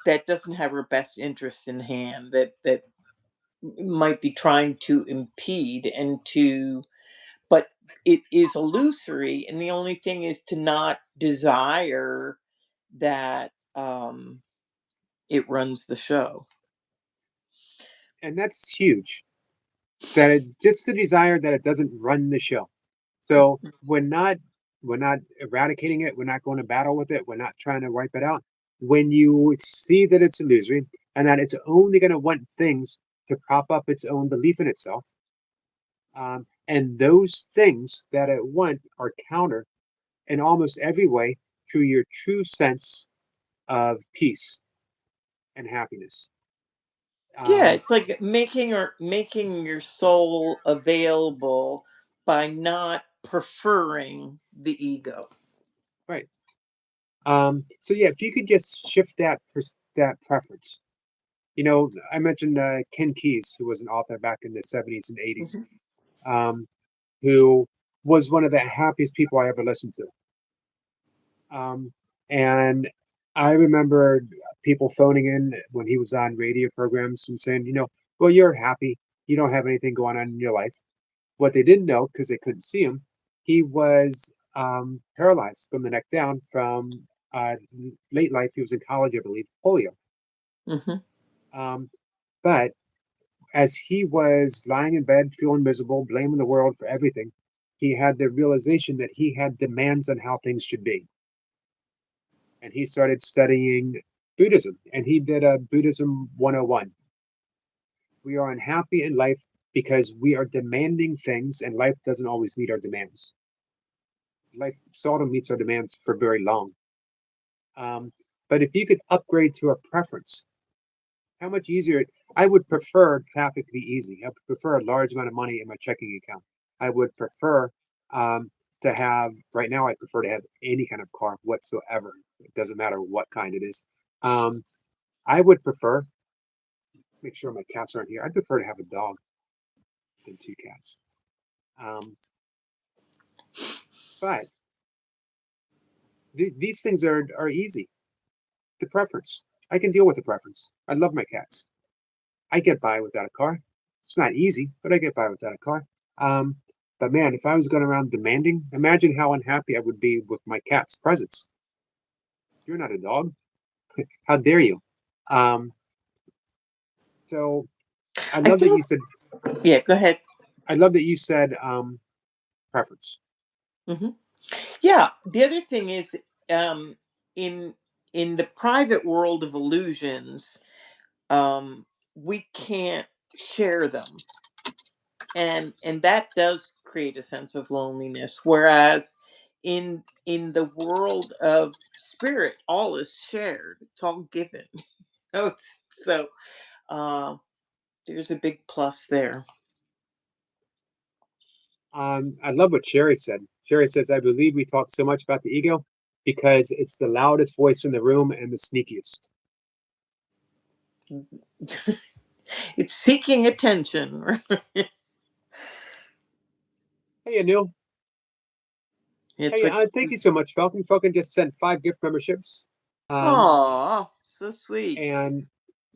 B: that doesn't have our best interest in hand, that might be trying to impede and to, but it is illusory, and the only thing is to not desire that it runs the show.
A: And that's huge. That it, just the desire that it doesn't run the show. So we're not eradicating it. We're not going to battle with it. We're not trying to wipe it out. When you see that it's illusory and that it's only going to want things to prop up its own belief in itself, and those things that it want are counter in almost every way to your true sense of peace and happiness.
B: Yeah,
A: Um,
B: it's like making your soul available by not preferring the ego.
A: right. So yeah, if you could just shift that preference. You know, I mentioned Ken Keyes, who was an author back in the 70s and 80s,
B: Mhm.
A: um, who was one of the happiest people I ever listened to. And I remember people phoning in when he was on radio programs and saying, well, you're happy. You don't have anything going on in your life. What they didn't know, because they couldn't see him, he was paralyzed from the neck down from uh, late life. He was in college, I believe, polio.
B: Mhm.
A: Um, but as he was lying in bed, feeling miserable, blaming the world for everything, he had the realization that he had demands on how things should be. And he started studying Buddhism, and he did a Buddhism 101. We are unhappy in life because we are demanding things, and life doesn't always meet our demands. Life seldom meets our demands for very long. Um, but if you could upgrade to a preference, how much easier? I would prefer traffic to be easy. I would prefer a large amount of money in my checking account. I would prefer to have, right now, I prefer to have any kind of car whatsoever. It doesn't matter what kind it is. Um, I would prefer, make sure my cats aren't here. I'd prefer to have a dog than two cats. Um, but these things are easy. The preference. I can deal with the preference. I love my cats. I get by without a car. It's not easy, but I get by without a car. Um, but man, if I was going around demanding, imagine how unhappy I would be with my cat's presence. You're not a dog. How dare you? Um, so I
B: I
A: love that you
B: think,
A: said.
B: yeah, go ahead.
A: I love that you said preference.
B: Hmm. Yeah, the other thing is, um, in in the private world of illusions, we can't share them, and that does create a sense of loneliness. Whereas in the world of spirit, all is shared. It's all given. So, uh, there's a big plus there.
A: I love what Sherry said. Sherry says, I believe we talk so much about the ego because it's the loudest voice in the room and the sneakiest.
B: It's seeking attention.
A: Hey, Anil.
B: It's
A: Hey,
B: like,
A: thank you so much, Falcon. Falcon just sent 5 gift memberships.
B: oh, so sweet.
A: And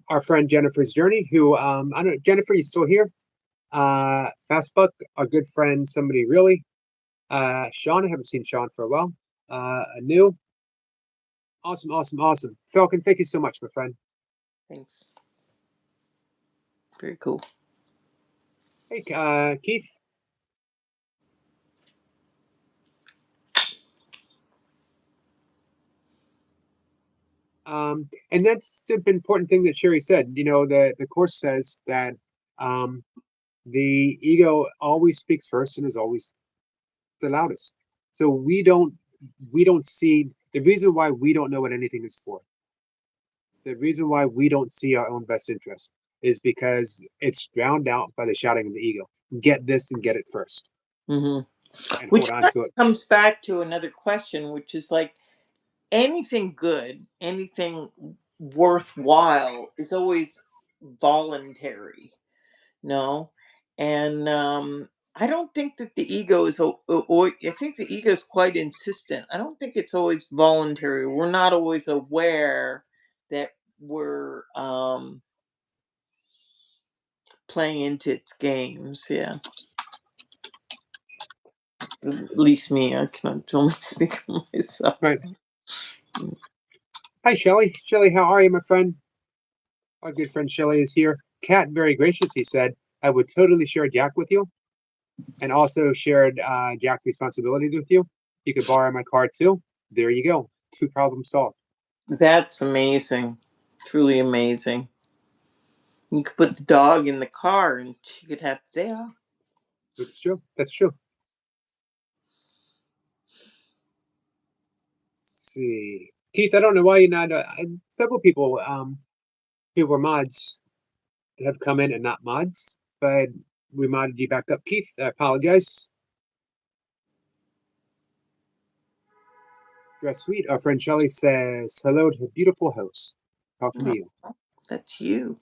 A: our friend Jennifer's Journey, who, I don't know, Jennifer, you still here? Fastbuck, our good friend, somebody really. Sean, I haven't seen Sean for a while. Anil. Awesome, awesome, awesome. Falcon, thank you so much, my friend.
B: Thanks. Very cool.
A: Hey, Keith. And that's the important thing that Sherry said. You know, the course says that the ego always speaks first and is always the loudest. So we don't see the reason why we don't know what anything is for. The reason why we don't see our own best interest is because it's drowned out by the shouting of the ego. Get this and get it first,
B: Mm-hmm.
A: and
B: Which
A: hold on to it.
B: comes back to another question, which is like anything good, anything worthwhile is always voluntary. No, and I don't think that the ego is. I think the ego is quite insistent. I don't think it's always voluntary. We're not always aware that we're playing into its games. Yeah, at least me. I can only speak for myself.
A: Right. Hi, Shelly. Shelly, how are you, my friend? Our good friend Shelly is here. Kat, very gracious, he said, I would totally share Jack with you, and also shared Jack responsibilities with you. You could borrow my car too. There you go. 2 problems solved.
B: That's amazing. Truly amazing. You could put the dog in the car and she could have the day off.
A: That's true. That's true. Let's see. Keith, I don't know why you're not. Several people who were mods have come in and not mods, but we modded you back up. Keith, I apologize. Dress sweet. Our friend Shelly says hello to her beautiful host. Talking to you.
B: That's you.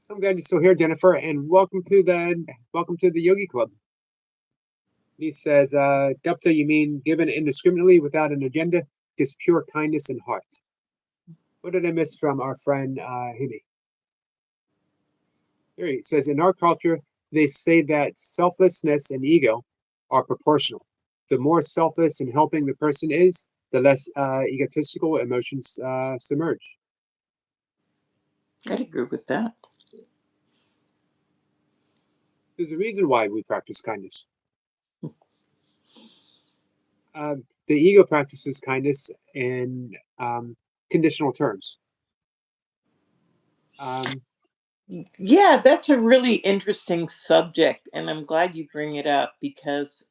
A: I'm glad you're still here, Jennifer, and welcome to the Yogi Club. He says, Gupta, you mean given indiscriminately without an agenda, just pure kindness and heart. What did I miss from our friend Himi? Here he says, in our culture, they say that selflessness and ego are proportional. The more selfless and helping the person is, the less egotistical emotions submerge.
B: I'd agree with that.
A: There's a reason why we practice kindness. The ego practices kindness in conditional terms.
B: Yeah, that's a really interesting subject, and I'm glad you bring it up because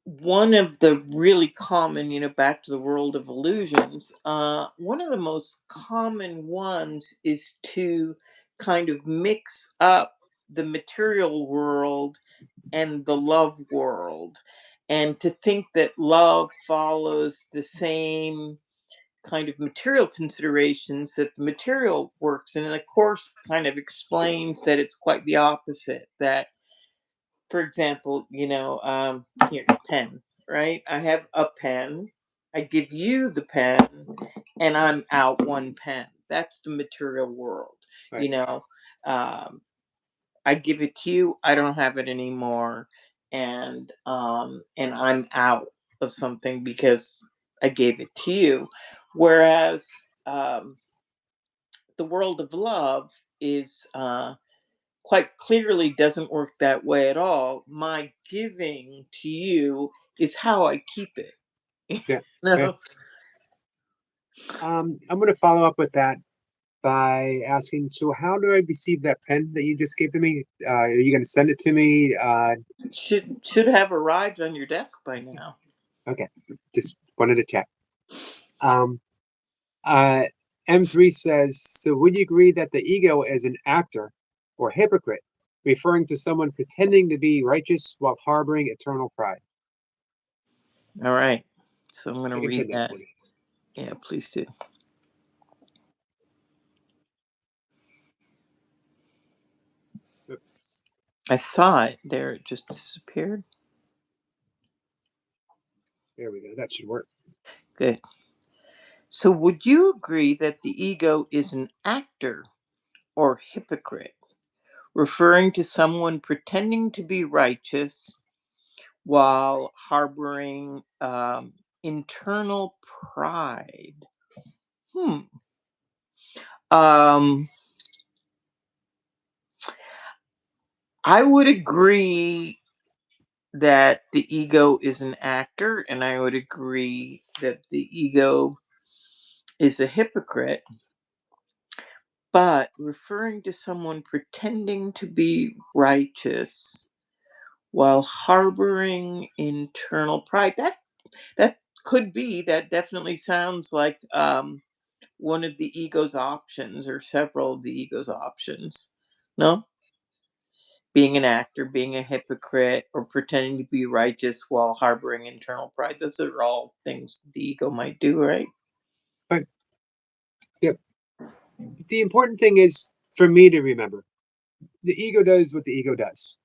B: one of the really common, back to the world of illusions, one of the most common ones is to kind of mix up the material world and the love world, and to think that love follows the same kind of material considerations that the material works in. And of course, kind of explains that it's quite the opposite. That, for example, here, pen, right? I have a pen, I give you the pen, and I'm out one pen. That's the material world.
A: Right.
B: You know, I give it to you, I don't have it anymore, and I'm out of something because I gave it to you. Whereas the world of love is quite clearly doesn't work that way at all. My giving to you is how I keep it.
A: Yeah.
B: No.
A: I'm going to follow up with that by asking, so how do I receive that pen that you just gave to me? Are you going to send it to me?
B: Should have arrived on your desk by now.
A: Okay, just wanted to check. M3 says, so would you agree that the ego is an actor or hypocrite referring to someone pretending to be righteous while harboring eternal pride.
B: All right. So I'm going to
A: I can
B: read
A: pin that
B: that.
A: for you.
B: Yeah, please do.
A: Oops.
B: I saw it there. It just disappeared.
A: There we go. That should work.
B: Good. So would you agree that the ego is an actor or hypocrite, referring to someone pretending to be righteous while harboring internal pride? Hmm. Um, I would agree that the ego is an actor, and I would agree that the ego is a hypocrite. But referring to someone pretending to be righteous while harboring internal pride, that could be, that definitely sounds like one of the ego's options or several of the ego's options. No? Being an actor, being a hypocrite, or pretending to be righteous while harboring internal pride. Those are all things the ego might do, right?
A: But yep. The important thing is for me to remember the ego does what the ego does.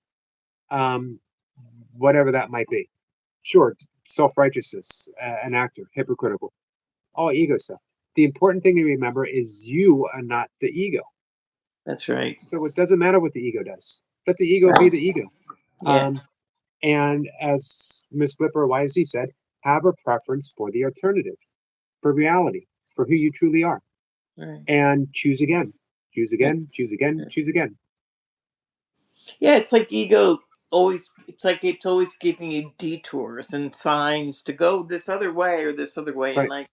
A: Um, whatever that might be. Sure, self righteousness, an actor, hypocritical, all ego stuff. The important thing to remember is you are not the ego.
B: That's right.
A: So it doesn't matter what the ego does. Let the ego be
B: Right.
A: the ego.
B: Yeah.
A: Um, and as Ms.Blipper wisely said, have a preference for the alternative, for reality, for who you truly are.
B: Right.
A: And choose again, choose
B: Yeah.
A: again, choose again, choose again.
B: Yeah, it's like ego always, it's like it's always giving you detours and signs to go this other way or this other way. And
A: Right,
B: like,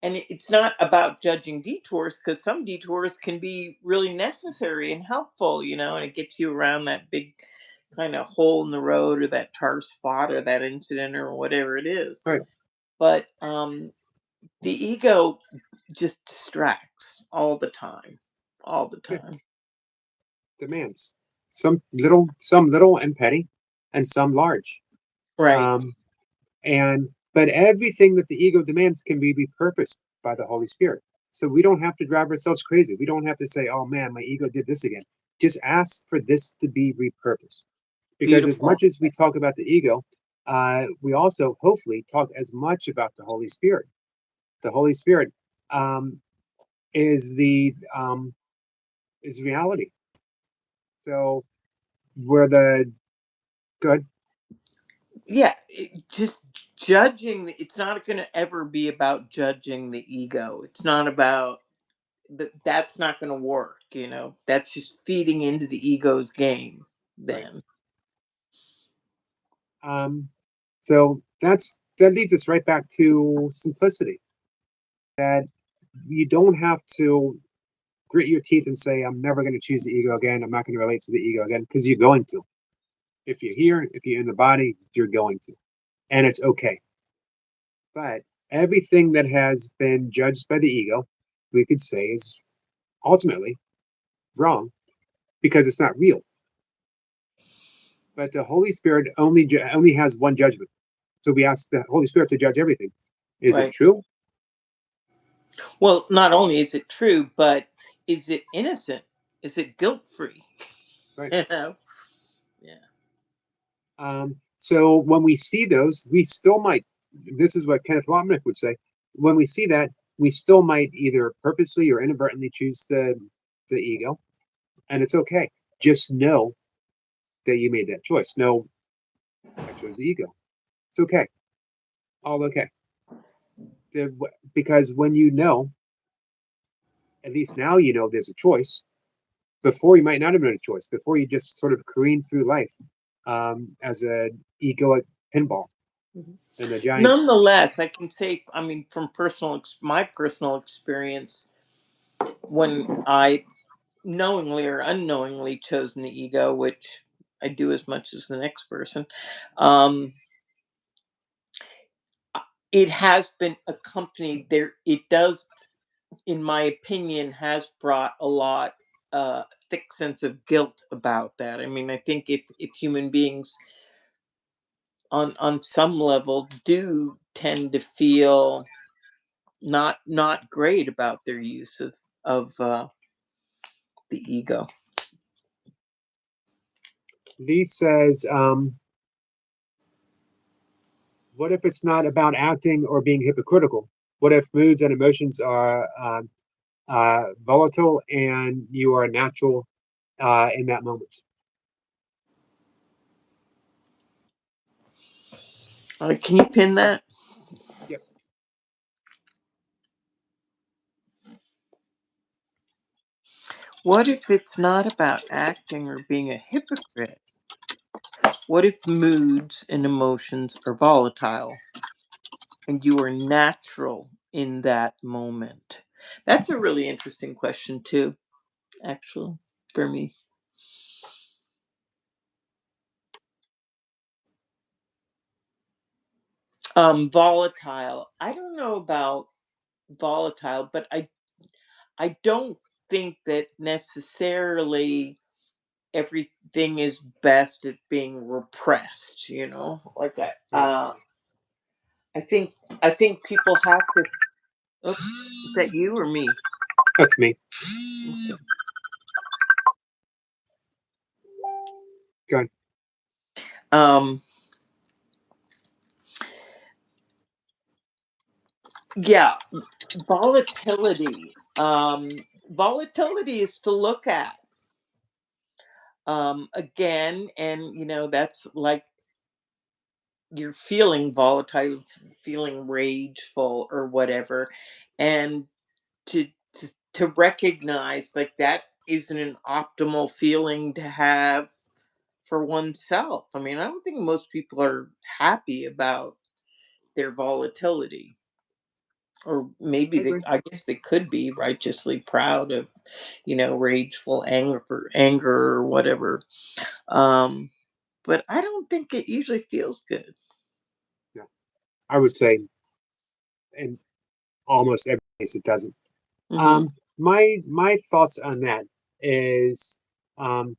B: and it's not about judging detours, because some detours can be really necessary and helpful, and it gets you around that big kind of hole in the road or that tar spot or that incident or whatever it is.
A: right.
B: But the ego just distracts all the
A: Yeah,
B: time.
A: demands. Some little and petty, and some large.
B: Right.
A: Um, but everything that the ego demands can be repurposed by the Holy Spirit. So we don't have to drive ourselves crazy. We don't have to say, "Oh man, my ego did this again." Just ask for this to be repurposed. Because as
B: Beautiful.
A: much as we talk about the ego, we also hopefully talk as much about the Holy Spirit. The Holy Spirit um, is the is reality. So we're the good,
B: Yeah, just judging, it's not going to ever be about judging the ego. It's not about that's not going to work, that's just feeding into the ego's game
A: right?
B: then.
A: Um, so that leads us right back to simplicity. That you don't have to grit your teeth and say, "I'm never going to choose the ego again. I'm not going to relate to the ego again," because you're going to. If you're here, if you're in the body, you're going to, and it's okay. But everything that has been judged by the ego, we could say, is ultimately wrong because it's not real. But the Holy Spirit only has one judgment. So we ask the Holy Spirit to judge everything. Is it
B: Right.
A: true?
B: Well, not only is it true, but is it innocent? Is it guilt free?
A: Right.
B: you know yeah.
A: So when we see those, we still might. This is what Kenneth Wapnick would say. When we see that, we still might either purposely or inadvertently choose the ego, and it's okay. Just know that you made that choice. No, I chose the ego. It's okay. All okay. Because when you know, at least now you know there's a choice. Before you might not have known a choice. Before you just sort of careen through life as an egoic pinball
B: Mhm.
A: and a giant.
B: Nonetheless, I can say, I mean, from my personal experience, when I knowingly or unknowingly chosen the ego, which I do as much as the next person, um, it has been accompanied there. It does, in my opinion, has brought a lot. thick sense of guilt about that. I mean, I think if human beings on some level do tend to feel not great about their use of the ego.
A: Lee says, what if it's not about acting or being hypocritical? What if moods and emotions are volatile and you are natural in that moment?
B: Can you pin that?
A: Yep.
B: What if it's not about acting or being a hypocrite? What if moods and emotions are volatile and you are natural in that moment? That's a really interesting question, too, actually, for me. Volatile. I don't know about volatile, but I don't think that necessarily everything is best at being repressed, like that.
A: Right.
B: I think people have to. Oops, is that you or me?
A: That's me.
B: Okay.
A: Go ahead.
B: Um, yeah, volatility. Volatility is to look at. Again, and that's like you're feeling volatile, feeling rageful or whatever, and to to recognize like that isn't an optimal feeling to have for oneself. I mean, I don't think most people are happy about their volatility, or maybe
A: I agree.
B: I guess they could be righteously proud of, rageful anger or whatever. Um, but I don't think it usually feels good.
A: Yeah. I would say in almost every case it doesn't.
B: Hmm.
A: My thoughts on that is um,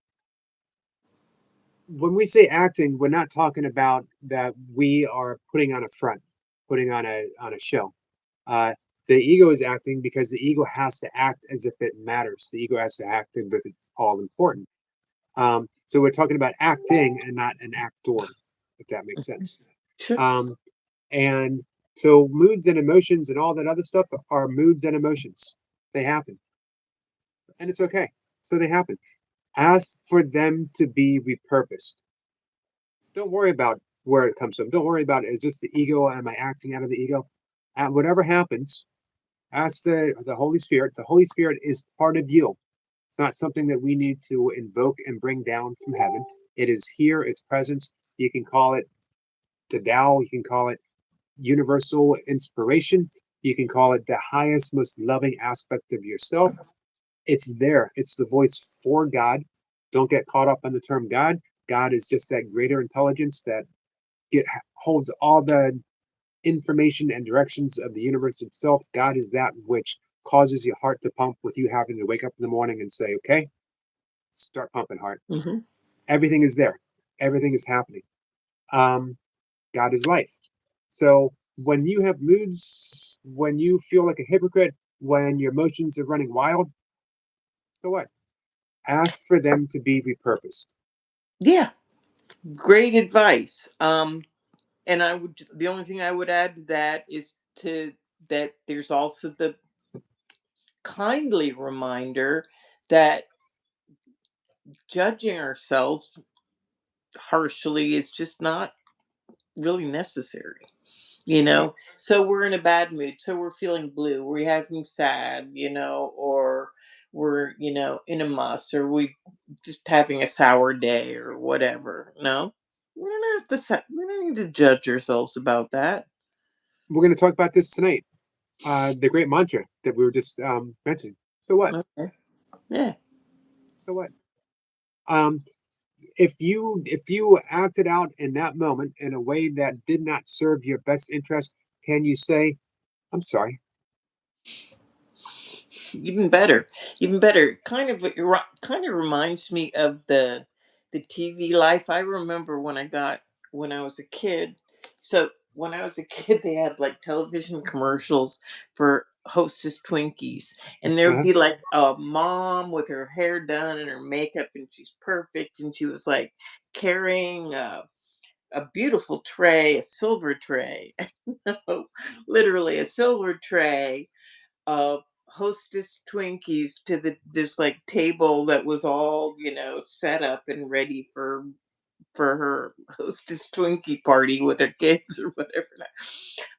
A: when we say acting, we're not talking about that we are putting on a front, putting on a show. Uh, the ego is acting because the ego has to act as if it matters. The ego has to act as if it's all important. So we're talking about acting and not an actor, if that makes sense.
B: Sure.
A: Um, and so moods and emotions and all that other stuff are moods and emotions. They happen, and it's okay. So they happen. Ask for them to be repurposed. Don't worry about where it comes from. Don't worry about is this the ego? Am I acting out of the ego? Whatever happens, ask the Holy Spirit. The Holy Spirit is part of you. It's not something that we need to invoke and bring down from heaven. It is here, its presence. You can call it the Tao, you can call it universal inspiration, you can call it the highest, most loving aspect of yourself. It's there. It's the voice for God. Don't get caught up on the term God. God is just that greater intelligence that it holds all the information and directions of the universe itself. God is that which causes your heart to pump with you having to wake up in the morning and say, okay, start pumping heart.
B: Hmm.
A: Everything is there. Everything is happening. Um, God is life. So when you have moods, when you feel like a hypocrite, when your emotions are running wild, so what? Ask for them to be repurposed.
B: Yeah, great advice. And the only thing I would add to that is to that there's also the kindly reminder that judging ourselves harshly is just not really necessary.
A: No,
B: So we're in a bad mood, so we're feeling blue, we're having sad, or we're in a muss, or we just having a sour day or whatever. No, we don't need to judge ourselves about that.
A: we're going to talk about this tonight. The great mantra that we were just mentioning. So what?
B: Okay. Yeah.
A: So what? Um, if you acted out in that moment in a way that did not serve your best interest, can you say, "I'm sorry"?
B: Even better, even better. Kind of reminds me of the TV life. I remember when I was a kid. So when I was a kid, they had like television commercials for Hostess Twinkies, and there would
A: Uh-huh.
B: be like a mom with her hair done and her makeup, and she's perfect, and she was like carrying a beautiful tray, a silver tray, literally a silver tray of Hostess Twinkies to this like table that was all, set up and ready for her Hostess Twinkie party with her kids or whatever.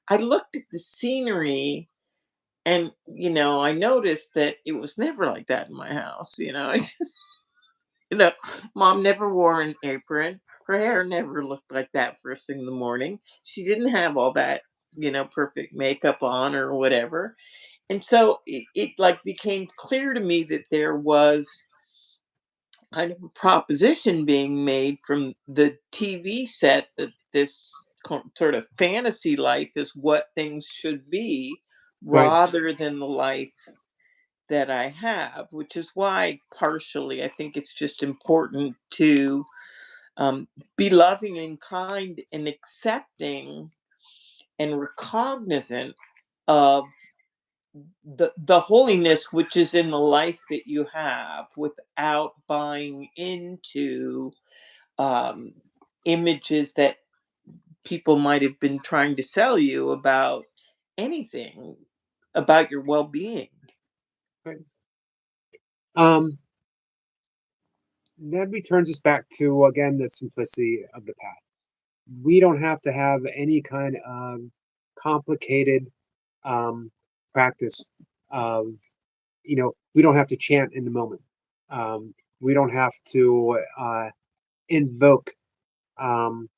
B: I looked at the scenery and I noticed that it was never like that in my house. You know, Mom never wore an apron. Her hair never looked like that first thing in the morning. She didn't have all that, perfect makeup on or whatever. And so it like became clear to me that there was kind of a proposition being made from the TV set that this sort of fantasy life is what things should be
A: Right.
B: rather than the life that I have, which is why partially I think it's just important to be loving and kind and accepting and recognizant of the holiness which is in the life that you have without buying into um, images that people might have been trying to sell you about anything about your well-being.
A: Right. Um, that returns us back to again the simplicity of the path. We don't have to have any kind of complicated um, practice of, we don't have to chant in the moment. We don't have to invoke, um,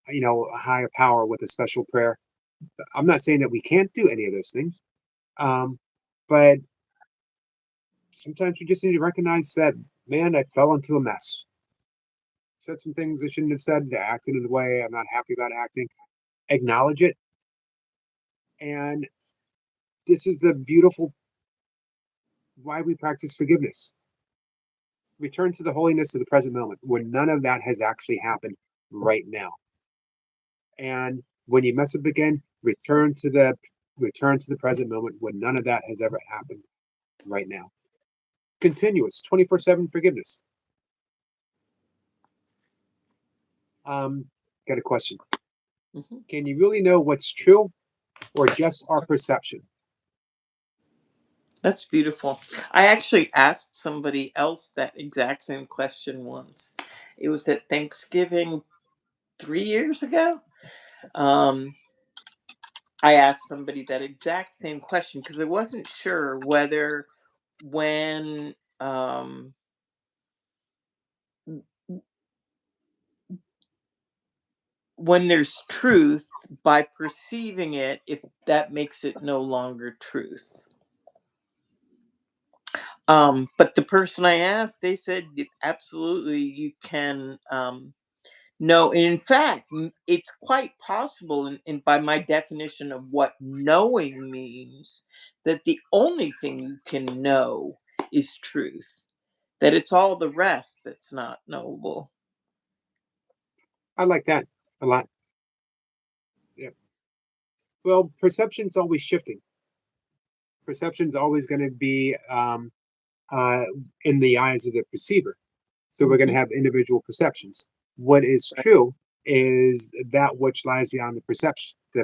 A: a higher power with a special prayer. I'm not saying that we can't do any of those things, um, but sometimes we just need to recognize that, man, I fell into a mess. Said some things I shouldn't have said, acted in a way I'm not happy about acting. Acknowledge it. And this is the beautiful why we practice forgiveness. Return to the holiness of the present moment when none of that has actually happened right now. And when you mess up again, return to the present moment when none of that has ever happened right now. Continuous 24/7 forgiveness. Got a question.
B: Mhm.
A: Can you really know what's true or just our perception?
B: That's beautiful. I actually asked somebody else that exact same question once. It was at Thanksgiving 3 years ago. Um, I asked somebody that exact same question because I wasn't sure whether when when there's truth by perceiving it, if that makes it no longer truth. But the person I asked, they said absolutely you can know. And in fact, it's quite possible, and by my definition of what knowing means, that the only thing you can know is truth. That it's all the rest that's not knowable.
A: I like that a lot. Yeah. Well, perception's always shifting. Perception's always going to be uh, in the eyes of the perceiver. So we're going to
B: Hmm.
A: have individual perceptions. What is
B: Right.
A: true is that which lies beyond the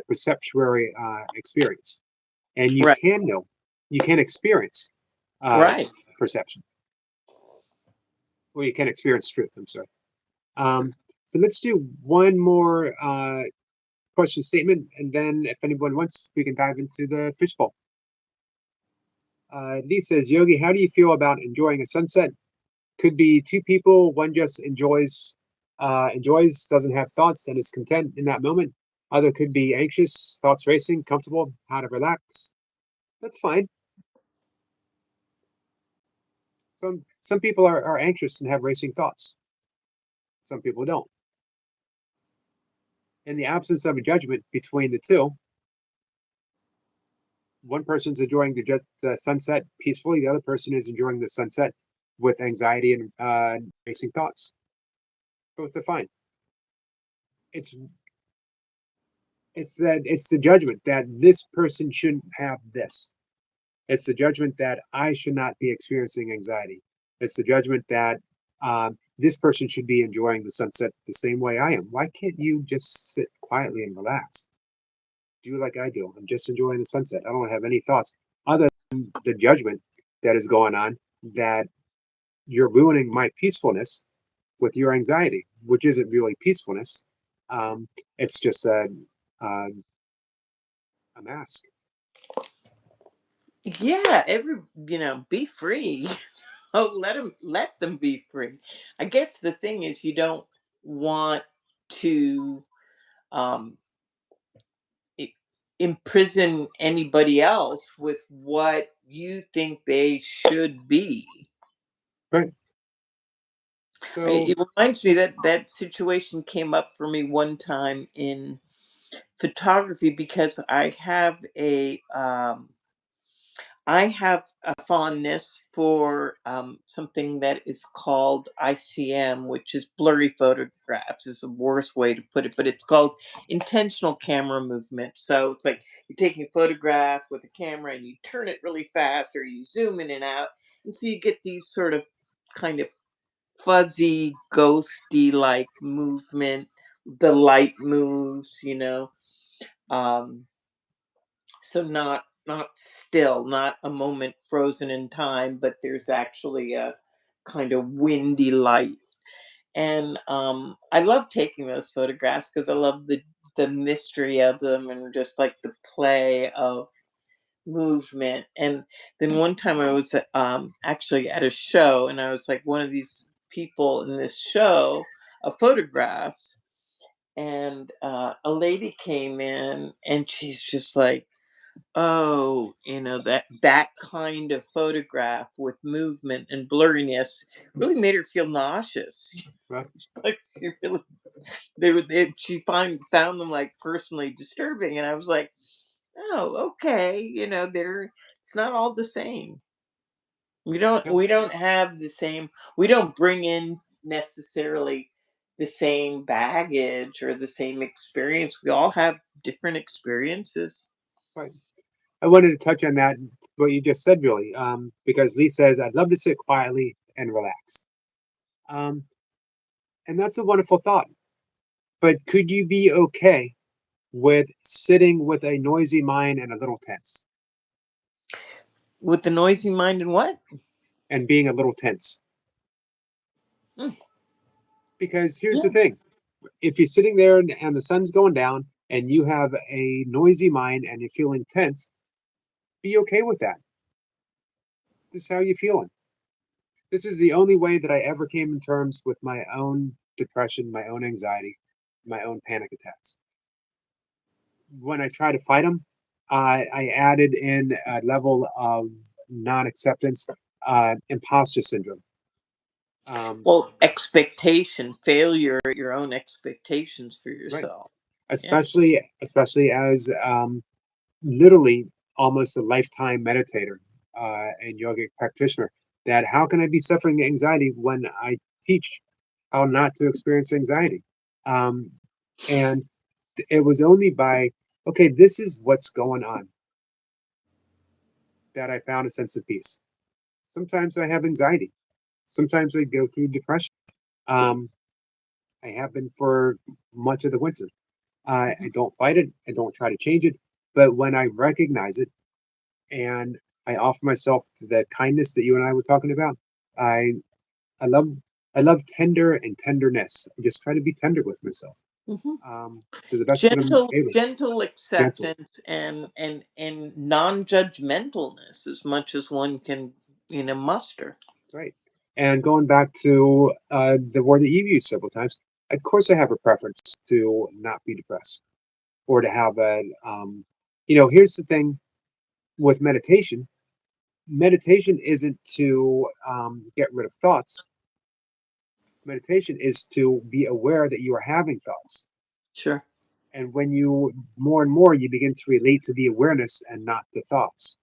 A: perceptuary experience, and you
B: Right.
A: can know, you can experience uh,
B: Right.
A: perception, or you can experience truth. I'm sorry. So let's do one more question statement, and then if anyone wants, we can dive into the fishbowl. Lee says, Yogi, how do you feel about enjoying a sunset? Could be two people. One just enjoys, doesn't have thoughts, and is content in that moment. Other could be anxious, thoughts racing, comfortable, how to relax. That's fine. Some people are anxious and have racing thoughts. Some people don't. In the absence of a judgment between the two, one person's enjoying the sunset peacefully, the other person is enjoying the sunset with anxiety and racing thoughts. Both are fine. It's it's the judgment that this person shouldn't have this. It's the judgment that I should not be experiencing anxiety. It's the judgment that this person should be enjoying the sunset the same way I am. Why can't you just sit quietly and relax? Do like I do. I'm just enjoying the sunset. I don't have any thoughts other than the judgment that is going on, that you're ruining my peacefulness with your anxiety, which isn't really peacefulness. It's just a mask.
B: Yeah, be free. Oh, let them be free. I guess the thing is you don't want to um i- imprison anybody else with what you think they should be.
A: Right. So,
B: It reminds me that that situation came up for me one time in photography because I have a fondness for something that is called ICM, which is blurry photographs. Is the worst way to put it, but it's called intentional camera movement. So it's like you're taking a photograph with a camera and you turn it really fast, or you zoom in and out, and so you get these sort of kind of fuzzy, ghosty like movement. The light moves, Um, so not still, not a moment frozen in time, but there's actually a kind of windy light. And I love taking those photographs because I love the mystery of them and just like the play of movement. And then one time I was actually at a show, and I was like one of these people in this show of photographs, and a lady came in and she's just like, oh, that kind of photograph with movement and blurriness really made her feel nauseous.
A: well,
B: Like she really, she found them like personally disturbing, and I was like, oh, okay, they're it's not all the same. We don't
A: yep,
B: we don't have the same. We don't bring in necessarily the same baggage or the same experience. We all have different experiences.
A: right. I wanted to touch on that, what you just said, really, because Lee says, I'd love to sit quietly and relax. Um, and that's a wonderful thought. But could you be okay with sitting with a noisy mind and a little tense?
B: With the noisy mind and what?
A: And being a little tense?
B: Mm,
A: Because here's the
B: yeah.
A: thing, if you're sitting there and the sun's going down and you have a noisy mind and you're feeling tense, be okay with that. This is how you're feeling. This is the only way that I ever came in terms with my own depression, my own anxiety, my own panic attacks. When I try to fight them, I added in a level of non acceptance, imposter syndrome. Um,
B: Well, expectation, failure, your own expectations for
A: right.
B: yourself. Yeah.
A: Especially as literally almost a lifetime meditator and yogic practitioner, that how can I be suffering anxiety when I teach how not to experience anxiety? Um, and it was only by, okay, this is what's going on, that I found a sense of peace. Sometimes I have anxiety. Sometimes I go through depression. Um, I have been for much of the winter. I
B: Mhm.
A: don't fight it. I don't try to change it. But when I recognize it and I offer myself to the kindness that you and I were talking about, I I love I love tender and tenderness. I just try to be tender with myself,
B: Mhm.
A: to the best that I'm
B: Gentle,
A: able.
B: gentle
A: Gentle,
B: acceptance and non-judgmentalness as much as one can, muster.
A: right? And going back to the word that you've used several times, of course, I have a preference to not be depressed or to have a. Here's the thing with meditation. Meditation isn't to get rid of thoughts. Meditation is to be aware that you are having thoughts,
B: Sure.
A: And when you more and more you begin to relate to the awareness and not the thoughts.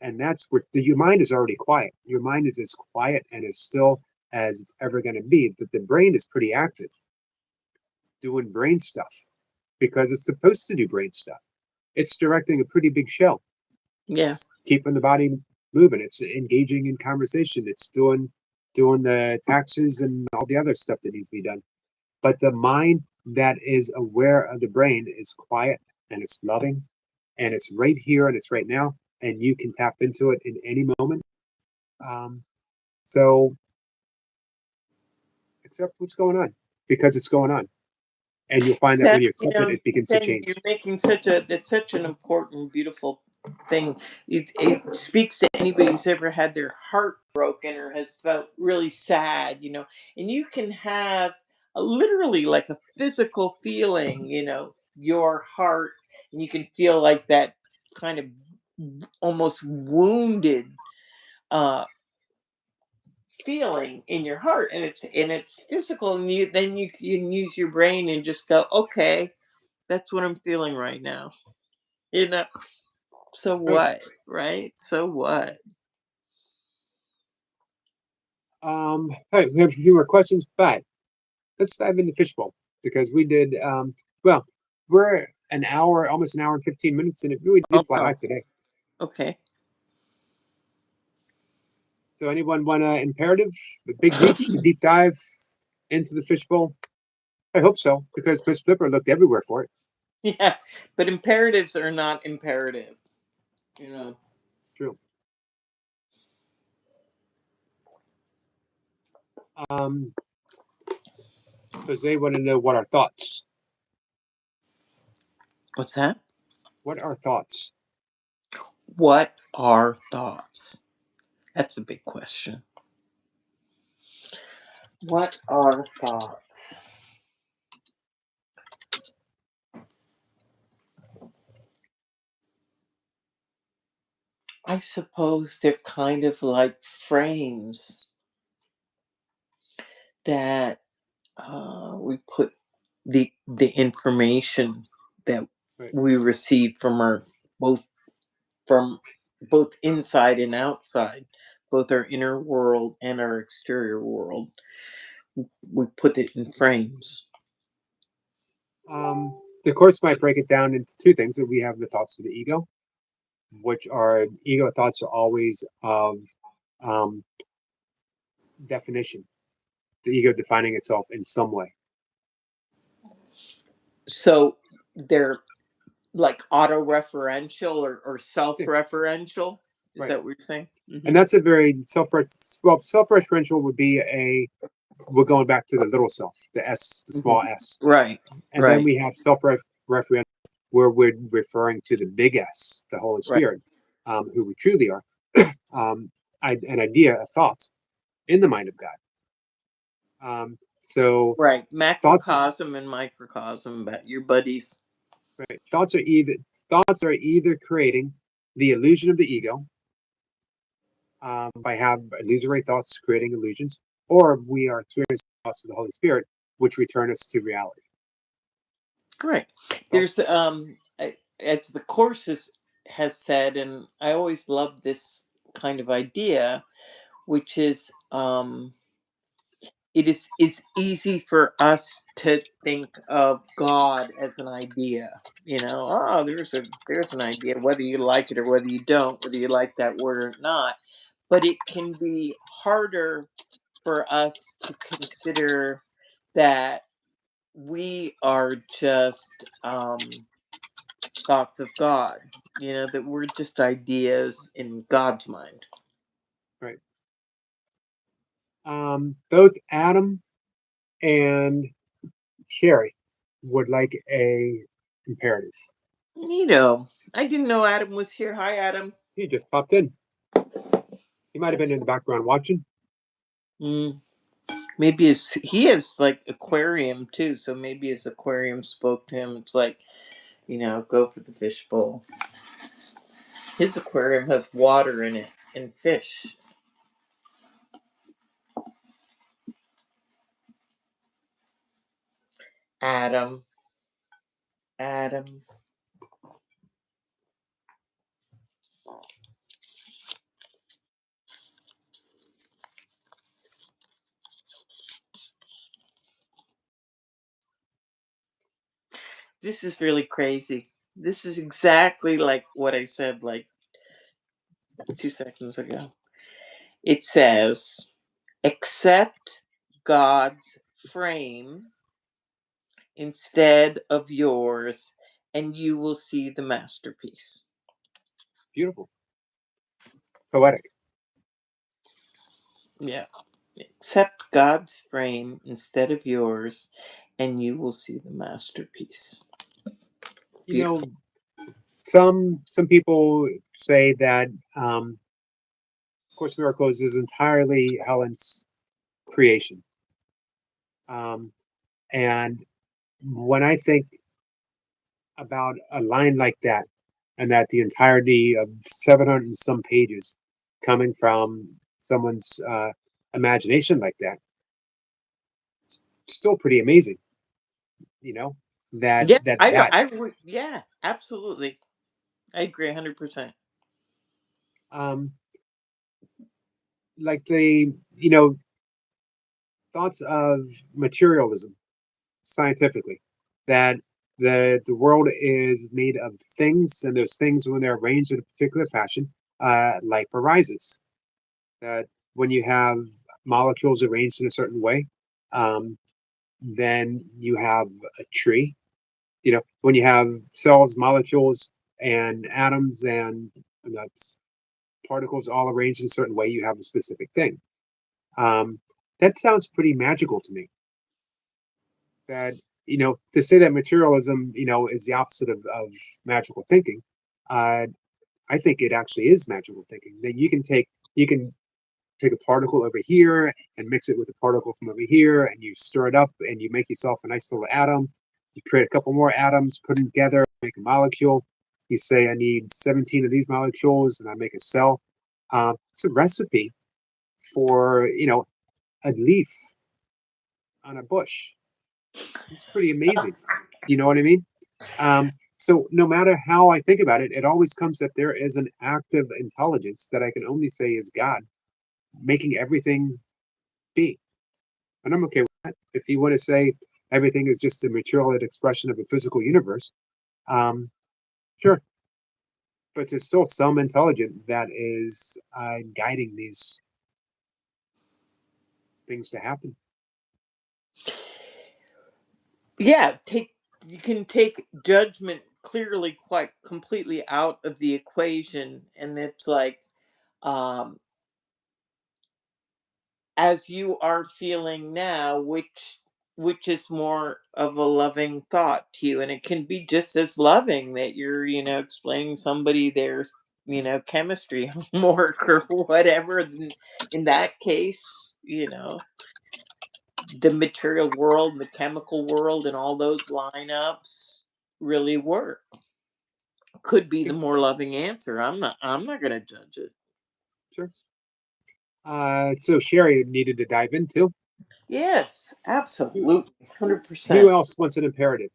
A: And that's where your mind is already quiet. Your mind is as quiet and as still as it's ever going to be. But the brain is pretty active, doing brain stuff because it's supposed to do brain stuff. It's directing a pretty big show.
B: Yeah.
A: It's keeping the body moving. It's engaging in conversation. It's doing the taxes and all the other stuff that needs to be done. But the mind that is aware of the brain is quiet and it's loving and it's right here and it's right now and you can tap into it in any moment. So accept what's going on because it's going on. And you'll find that when
B: That
A: you accept it, it begins to
B: you're
A: change.
B: making such an important, beautiful thing. It speaks to anybody who's ever had their heart broken or has felt really sad, and you can have literally like a physical feeling, your heart, and you can feel like that kind of almost wounded uh feeling in your heart, and it's physical, and you can use your brain and just go, okay, that's what I'm feeling right now. You know, so
A: Right.
B: what, right? So what?
A: Hey, we have a few more questions, but let's dive into fishbowl because we did well, we're an hour, almost an hour and 15 minutes, and it really
B: Oh
A: did fly by
B: no.
A: today.
B: Okay.
A: So anyone want a imperative, the big reach, the deep dive into the fishbowl? I hope so, because Ms.Blipper looked everywhere for it.
B: Yeah, but imperatives are not imperative. You know.
A: True. Um, because they want to know what our thoughts.
B: What's that?
A: What are thoughts?
B: What are thoughts? That's a big question. What are thoughts? I suppose they're kind of like frames that we put the information that
A: Right.
B: we receive from our both from both inside and outside, both our inner world and our exterior world. We put it in frames.
A: The course might break it down into two things. That we have the thoughts of the ego, which are ego thoughts are always of um, definition. The ego defining itself in some way.
B: So they're like auto-referential or
A: Yeah,
B: self-referential. Is
A: right.
B: that what you're saying?
A: And that's a very self-referential would be a we're going back to the little self, the S, the
B: Hmm.
A: small S.
B: Right.
A: And then
B: Right.
A: we have self-referential where we're referring to the big S, the Holy
B: Right.
A: Spirit, who we truly are, um, an idea, a thought in the mind of God. So
B: Right.
A: thoughts,
B: Macrocosm and microcosm, but your buddies.
A: right? Thoughts are either creating the illusion of the ego by have illusory thoughts creating illusions, or we are experiencing thoughts of the Holy Spirit, which return us to reality.
B: Right.
A: Thoughts,
B: There's as the course has said, and I always love this kind of idea, which is it's easy for us to think of God as an idea. Oh, there's an idea, whether you like it or whether you don't, whether you like that word or not. But it can be harder for us to consider that we are just thoughts of God. That we're just ideas in God's mind.
A: right? Both Adam and Sherry would like a imperative.
B: I didn't know Adam was here. Hi, Adam.
A: He just popped in. He might have been
B: That's
A: in the background watching.
B: mm, maybe he has like aquarium too, so maybe his aquarium spoke to him. It's like, go for the fishbowl. His aquarium has water in it and fish. Adam, Adam. This is really crazy. This is exactly like what I said like 2 seconds ago. It says, accept God's frame instead of yours, and you will see the masterpiece.
A: Beautiful. Poetic.
B: Yeah. Accept God's frame instead of yours, and you will see the masterpiece.
A: You know,
B: Beautiful.
A: some people say that Course in Miracles is entirely Helen's creation. And when I think about a line like that, and that the entirety of 700 and some pages coming from someone's imagination like that, it's still pretty amazing. You know that
B: Yeah,
A: that
B: I don't.
A: that
B: I would. Yeah, absolutely. I agree 100%.
A: um, like the thoughts of materialism scientifically, that the world is made of things, and those things, when they're arranged in a particular fashion, life arises. That when you have molecules arranged in a certain way, um, then you have a tree. When you have cells, molecules, and atoms, and that's particles all arranged in a certain way, you have a specific thing. Um, that sounds pretty magical to me. That to say that materialism is the opposite of magical thinking, uh, I think it actually is magical thinking. That you can take a particle over here and mix it with a particle from over here, and you stir it up and you make yourself a nice little atom. You create a couple more atoms, put them together, make a molecule. You say, I need 17 of these molecules, and I make a cell. It's a recipe for a leaf on a bush. It's pretty amazing. You know what I mean? So no matter how I think about it, it always comes that there is an active intelligence that I can only say is God making everything be. And I'm okay with that. If you want to say everything is just a material expression of a physical universe, um, sure. But there's still some intelligence that is guiding these things to happen.
B: Yeah, you can take judgment clearly quite completely out of the equation, and it's like, um as you are feeling now, which is more of a loving thought to you, and it can be just as loving that you're explaining somebody their chemistry homework or whatever. In that case, the material world, the chemical world, and all those lineups really work. Could be the
A: Okay,
B: more loving answer. I'm not going to judge it.
A: sure. So Sherry needed to dive in too.
B: Yes,
A: Who,
B: absolutely,
A: who
B: 100%.
A: else wants an imperative?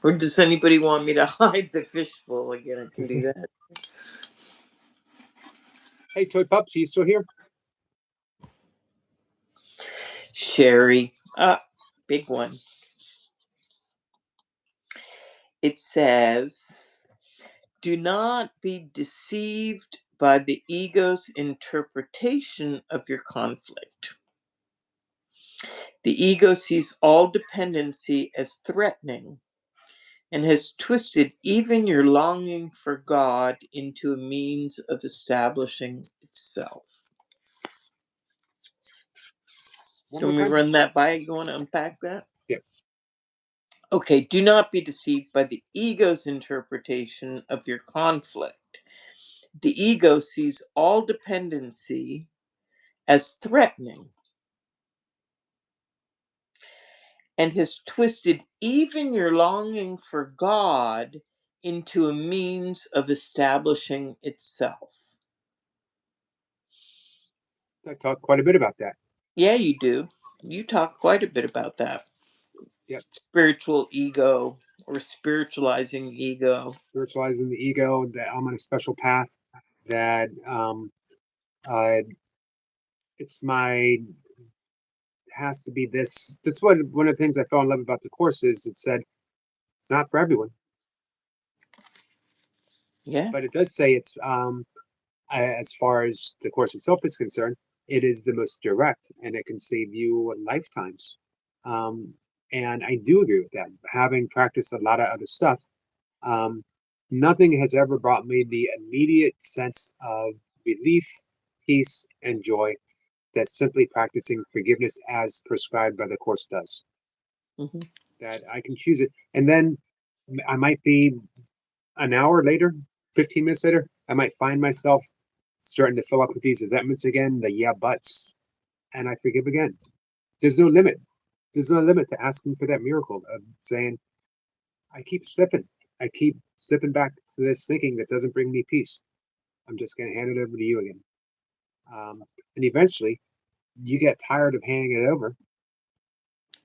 B: Or does anybody want me to hide the fishbowl again? I can do that.
A: Hey, Toy Pups, are you still here?
B: Sherry. Big one. It says, do not be deceived by the ego's interpretation of your conflict. The ego sees all dependency as threatening and has twisted even your longing for God into a means of establishing itself.
A: One
B: Can
A: more
B: we
A: time?
B: run that by? You want to unpack that?
A: Yeah.
B: Okay, do not be deceived by the ego's interpretation of your conflict. The ego sees all dependency as threatening and has twisted even your longing for God into a means of establishing itself.
A: I talked quite a bit about that.
B: Yeah, you do. You talk quite a bit about that.
A: Yep.
B: Spiritual ego or spiritualizing ego.
A: Spiritualizing the ego, that I'm on a special path, that uh, it's my has to be this. That's one of the things I fell in love about the course is it said it's not for everyone,
B: Yeah.
A: but it does say it's as far as the course itself is concerned, it is the most direct and it can save you lifetimes. Um, and I do agree with that. Having practiced a lot of other stuff, um, nothing has ever brought me the immediate sense of relief, peace, and joy that simply practicing forgiveness as prescribed by the course does.
B: Hmm.
A: That I can choose it, and then I might be an hour later, 15 minutes later, I might find myself starting to fill up with these resentments again, the yeah buts, and I forgive again. There's no limit. There's no limit to asking for that miracle of saying, I keep slipping. I keep slipping back to this thinking that doesn't bring me peace. I'm just going to hand it over to you again. And eventually, you get tired of handing it over,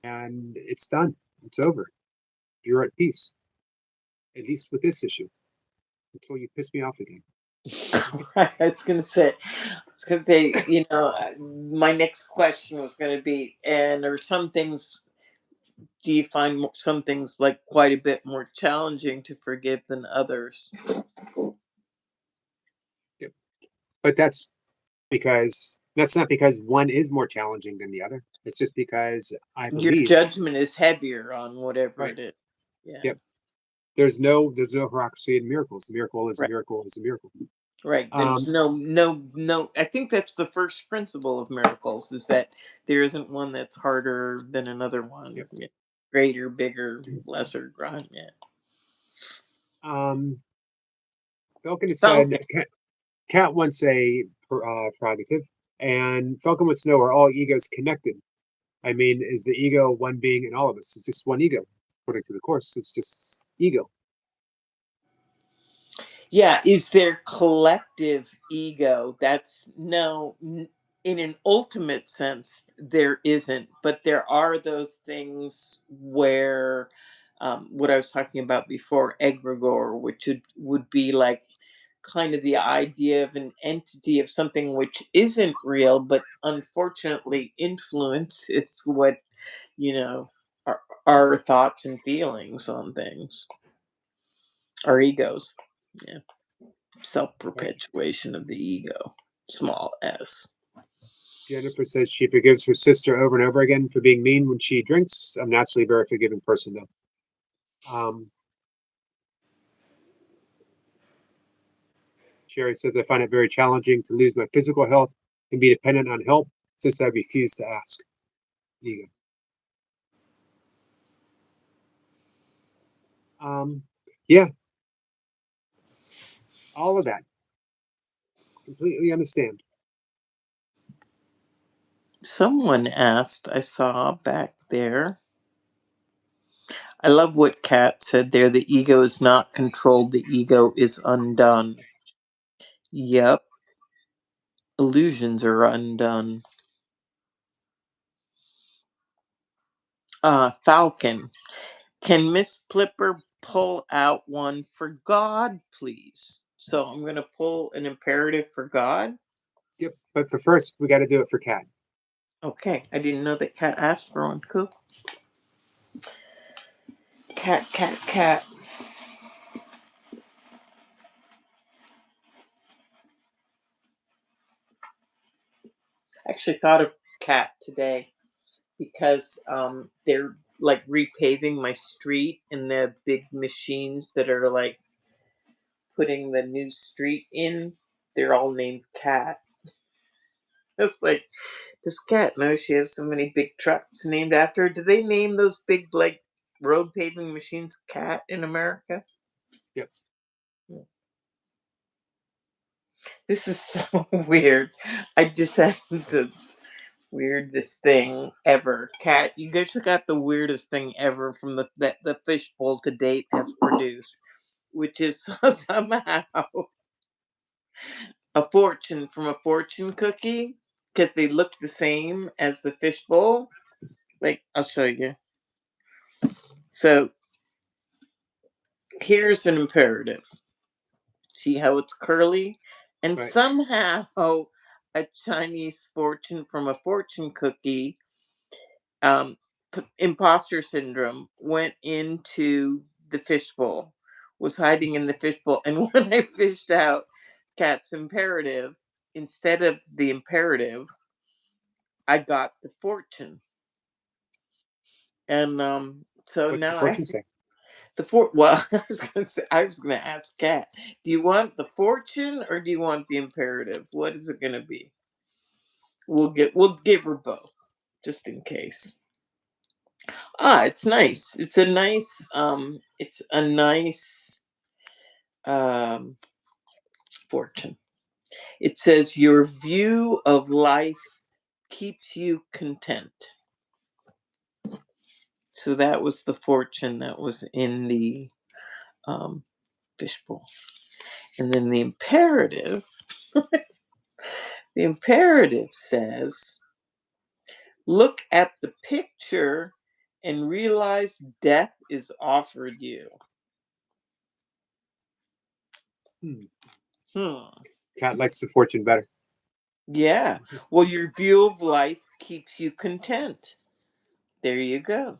A: and it's done. It's over. You're at peace, at least with this issue, until you piss me off again.
B: Right. My next question was going to be, and are some things, do you find some things like quite a bit more challenging to forgive than others?
A: Yep. But that's not because one is more challenging than the other. It's just because I
B: Your
A: believe,
B: judgment is heavier on whatever
A: right?
B: it is. Yeah.
A: Yep. There's no bureaucracy in miracles. A miracle is a
B: Right.
A: miracle is a miracle.
B: Right. There's
A: Um,
B: no. I think that's the first principle of miracles is that there isn't one that's harder than another one.
A: yep.
B: Yeah. Greater, bigger, lesser, right? Yeah.
A: Um, Falcon has said
B: Falcon.
A: cat wants a prerogative, and Falcon wants to know are all egos connected? I mean, is the ego one being in all of us? It's just one ego, according to the course. It's just ego.
B: Yeah, is there collective ego? That's no, in an ultimate sense, there isn't, but there are those things where, what I was talking about before, egregore, which would be like kind of the idea of an entity of something which isn't real, but unfortunately influences what, you know, our thoughts and feelings on things, our egos. Yeah. Self
A: Right?
B: perpetuation of the ego, small s.
A: Jennifer says she forgives her sister over and over again for being mean when she drinks. I'm naturally a very forgiving person, though. Sherry says I find it very challenging to lose my physical health and be dependent on help since I refuse to ask. Ego. Yeah, all of that. Completely understand.
B: Someone asked, I saw back there. I love what Kat said there. The ego is not controlled, the ego is undone. Yep, illusions are undone. Falcon. Can Miss Blipper pull out one for God, please? So I'm going to pull an imperative for God.
A: Yep. But for first, we got to do it for Cat.
B: Okay, I didn't know that Kat asked for one. Cool. Cat, cat, cat. I actually thought of Cat today because they're like repaving my street, and the big machines that are like putting the new street in, they're all named Cat. It's like, does Cat know she has so many big trucks named after her? Do they name those big like road paving machines Cat in America?
A: Yep.
B: This is so weird. I just had the weirdest thing ever. Cat, you guys got the weirdest thing ever from that the fishbowl to date has produced, which is somehow a fortune cookie because they look the same as the fishbowl. Like, I'll show you. So here's an imperative. See how it's curly? And
A: Right.
B: somehow a Chinese fortune from a fortune cookie, um, imposter syndrome, went into the fishbowl, was hiding in the fishbowl. And when I fished out Cat's imperative, instead of the imperative, I got the fortune. And so
A: What's the
B: now I
A: fortune say?
B: well, I was gonna ask Kat, do you want the fortune or do you want the imperative? What is it gonna be? We'll give her both, just in case. It's nice. It's a nice um fortune. It says your view of life keeps you content. So that was the fortune that was in the um fishbowl. And then the imperative says, look at the picture and realize death is offered you.
A: Hmm.
B: Hmm.
A: Cat likes the fortune better.
B: Yeah. Well, your view of life keeps you content. There you go.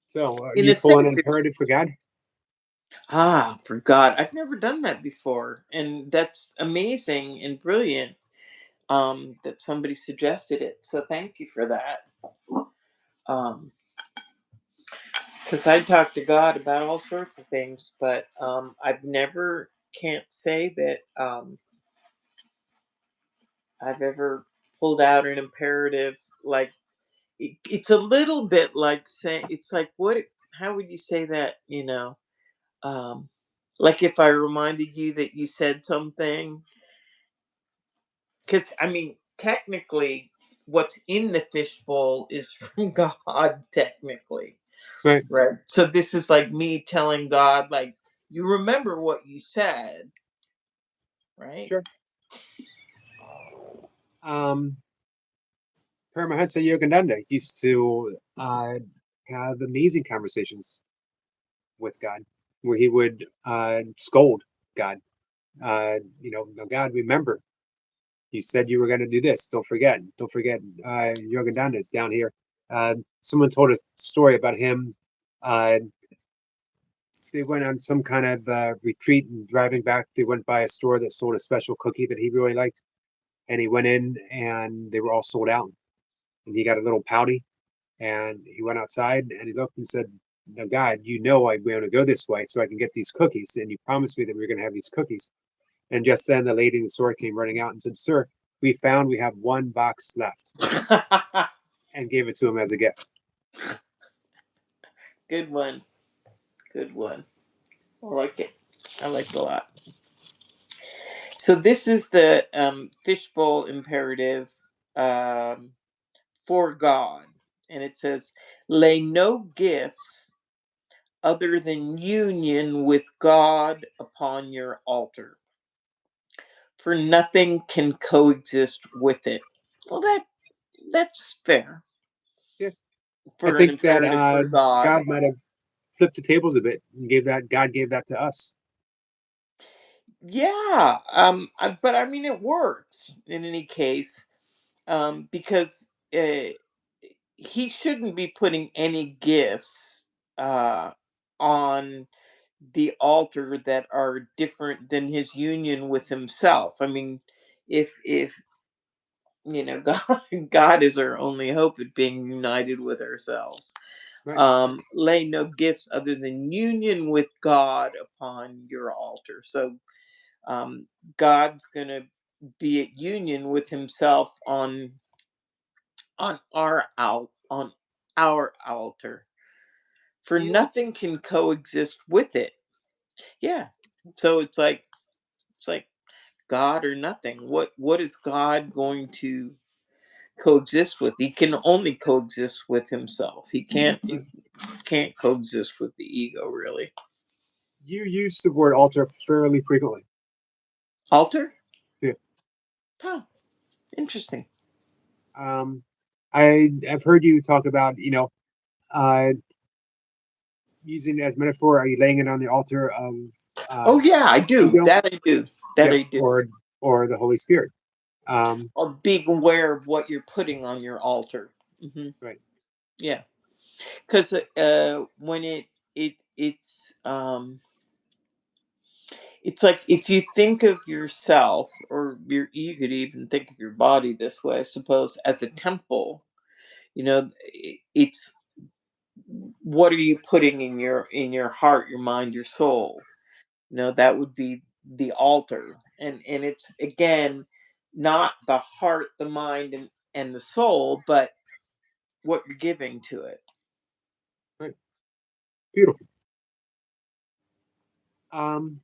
A: So, are
B: In
A: you
B: a
A: pulling an
B: sense,
A: imperative for God?
B: for God, I've never done that before. And that's amazing and brilliant that somebody suggested it. So thank you for that. Um, because I talk to God about all sorts of things, but I've never can't say that I've ever pulled out an imperative. Like it's a little bit like saying it's like what? How would you say that? Um, like if I reminded you that you said something, because I mean technically, what's in the fishbowl is from God, technically.
A: Right.
B: Right. So this is like me telling God, like, you remember what you said, right?
A: Sure. Paramahansa Yogananda used to have amazing conversations with God, where he would scold God. No, God, remember, you said you were going to do this. Don't forget. Don't forget. Yogananda is down here. Someone told a story about him. Uh, they went on some kind of retreat, and driving back, they went by a store that sold a special cookie that he really liked. And he went in, and they were all sold out. And he got a little pouty, and he went outside, and he looked and said, "Now, God, you know I want to go this way so I can get these cookies, and you promised me that we were going to have these cookies." And just then, the lady in the store came running out and said, "Sir, we found we have one box left," and gave it to him as a gift.
B: Good one. Good one. I like it. I like it a lot. So this is the fishbowl imperative um, for God. And it says, lay no gifts other than union with God upon your altar. For nothing can coexist with it. Well, that's fair
A: Yeah, I
B: for an
A: think that
B: imperative for God.
A: God might have flipped the tables a bit and gave that God gave that to us.
B: Yeah, but I mean, it works in any case because he shouldn't be putting any gifts on the altar that are different than his union with himself. I mean, if God is our only hope at being united with ourselves.
A: Right.
B: Lay no gifts other than union with God upon your altar. So um, God's gonna be at union with Himself on our altar. For
A: You
B: nothing can coexist with it. Yeah. So it's like God or nothing. What is God going to coexist with? He can only coexist with himself. He
A: right.
B: can't coexist with the ego, really.
A: You use the word altar fairly frequently.
B: Altar?
A: Yeah.
B: Huh. Interesting.
A: I've heard you talk about, uh, using it as metaphor. Are you laying it on the altar of uh,
B: Oh yeah, I do.
A: ego?
B: That I do. That
A: Yep,
B: I do.
A: or the Holy Spirit.
B: Or being aware of what you're putting on your altar.
A: Right.
B: Yeah, because when it's like if you think of yourself, or you could even think of your body this way, I suppose, as a temple. It's what are you putting in your heart, your mind, your soul. That would be the altar, and it's again not the heart, the mind, and the soul, but what you're giving to it.
A: Right. Beautiful. Um,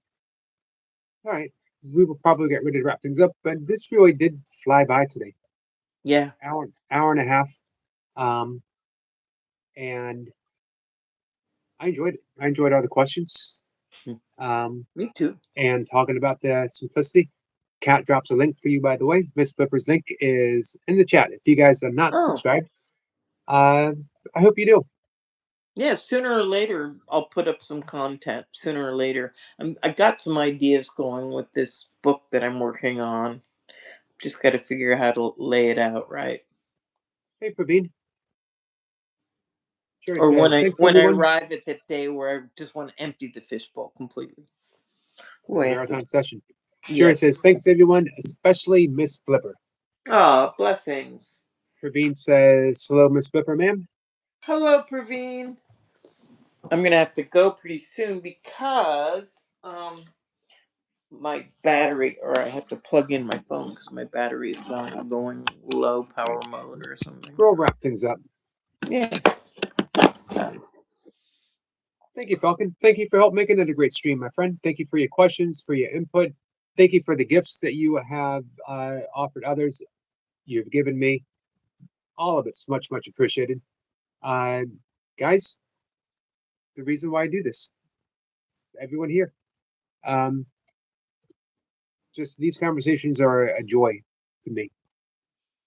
A: all right. We will probably get ready to wrap things up, but this really did fly by today.
B: Yeah.
A: Hour and a half. Um, and I enjoyed it. I enjoyed all the questions. Um,
B: Me too.
A: and talking about the simplicity. Cat drops a link for you, by the way. Ms.Blipper's link is in the chat. If you guys are not
B: Oh,
A: subscribed, uh, I hope you do.
B: yeah, sooner or later I'll put up some content. Sooner or later, I got some ideas going with this book that I'm working on. Just got to figure out how to lay it out right.
A: Hey, Praveen. Sherry
B: Or when
A: says,
B: I
A: thanks,
B: when I
A: everyone.
B: arrive at that day where I just want to empty the fishbowl completely. Oh, I have to.
A: Marathon session. Sherry
B: Yep.
A: says, thanks, everyone, especially Miss Blipper.
B: Ah, blessings.
A: Praveen says, hello, Miss Blipper, ma'am.
B: Hello, Praveen. I'm gonna have to go pretty soon because my battery, or I have to plug in my phone because my battery is going low power mode or something.
A: We'll wrap things up.
B: Yeah.
A: Thank you, Falcon. Thank you for help making it a great stream, my friend. Thank you for your questions, for your input. Thank you for the gifts that you have offered others. You've given me. All of it's much, much appreciated. Uh, guys, the reason why I do this, everyone here, um, just these conversations are a joy to me.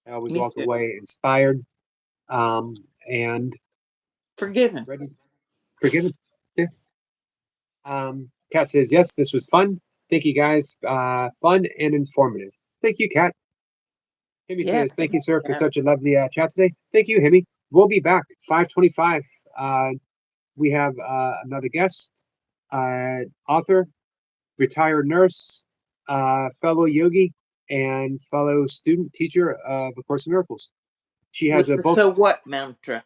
A: I always
B: Me
A: walk
B: too.
A: away inspired and
B: Forgiven.
A: ready, forgiven. Yeah. Kat says, yes, this was fun. Thank you, guys. Fun and informative. Thank you, Kat. Hemi
B: Yeah.
A: says, thank you, sir, for
B: Yeah.
A: such a lovely chat today. Thank you, Hemi. We'll be back 5:25. We have another guest, author, retired nurse, fellow yogi, and fellow student teacher of A Course in Miracles. She has
B: With
A: a
B: the
A: book.
B: so what mantra.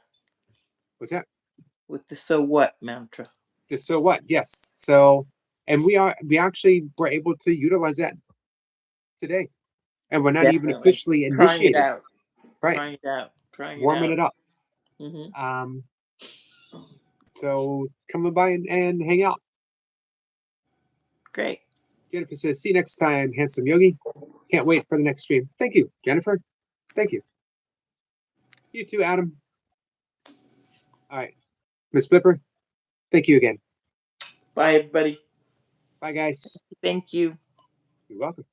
A: What's that?
B: With the so what mantra.
A: The so what? Yes. So, and we actually were able to utilize that today, and we're not even
B: Definitely.
A: officially
B: Trying it
A: initiated.
B: out.
A: Right,
B: Trying it out. Trying it
A: warming
B: out.
A: it up.
B: Hmm.
A: Um, so come by and hang out.
B: Great.
A: Jennifer says, see you next time, handsome yogi. Can't wait for the next stream. Thank you, Jennifer. Thank you. You too, Adam. All right, Miss Blipper. Thank you again.
B: Bye, everybody.
A: Bye, guys.
B: Thank you.
A: You're welcome.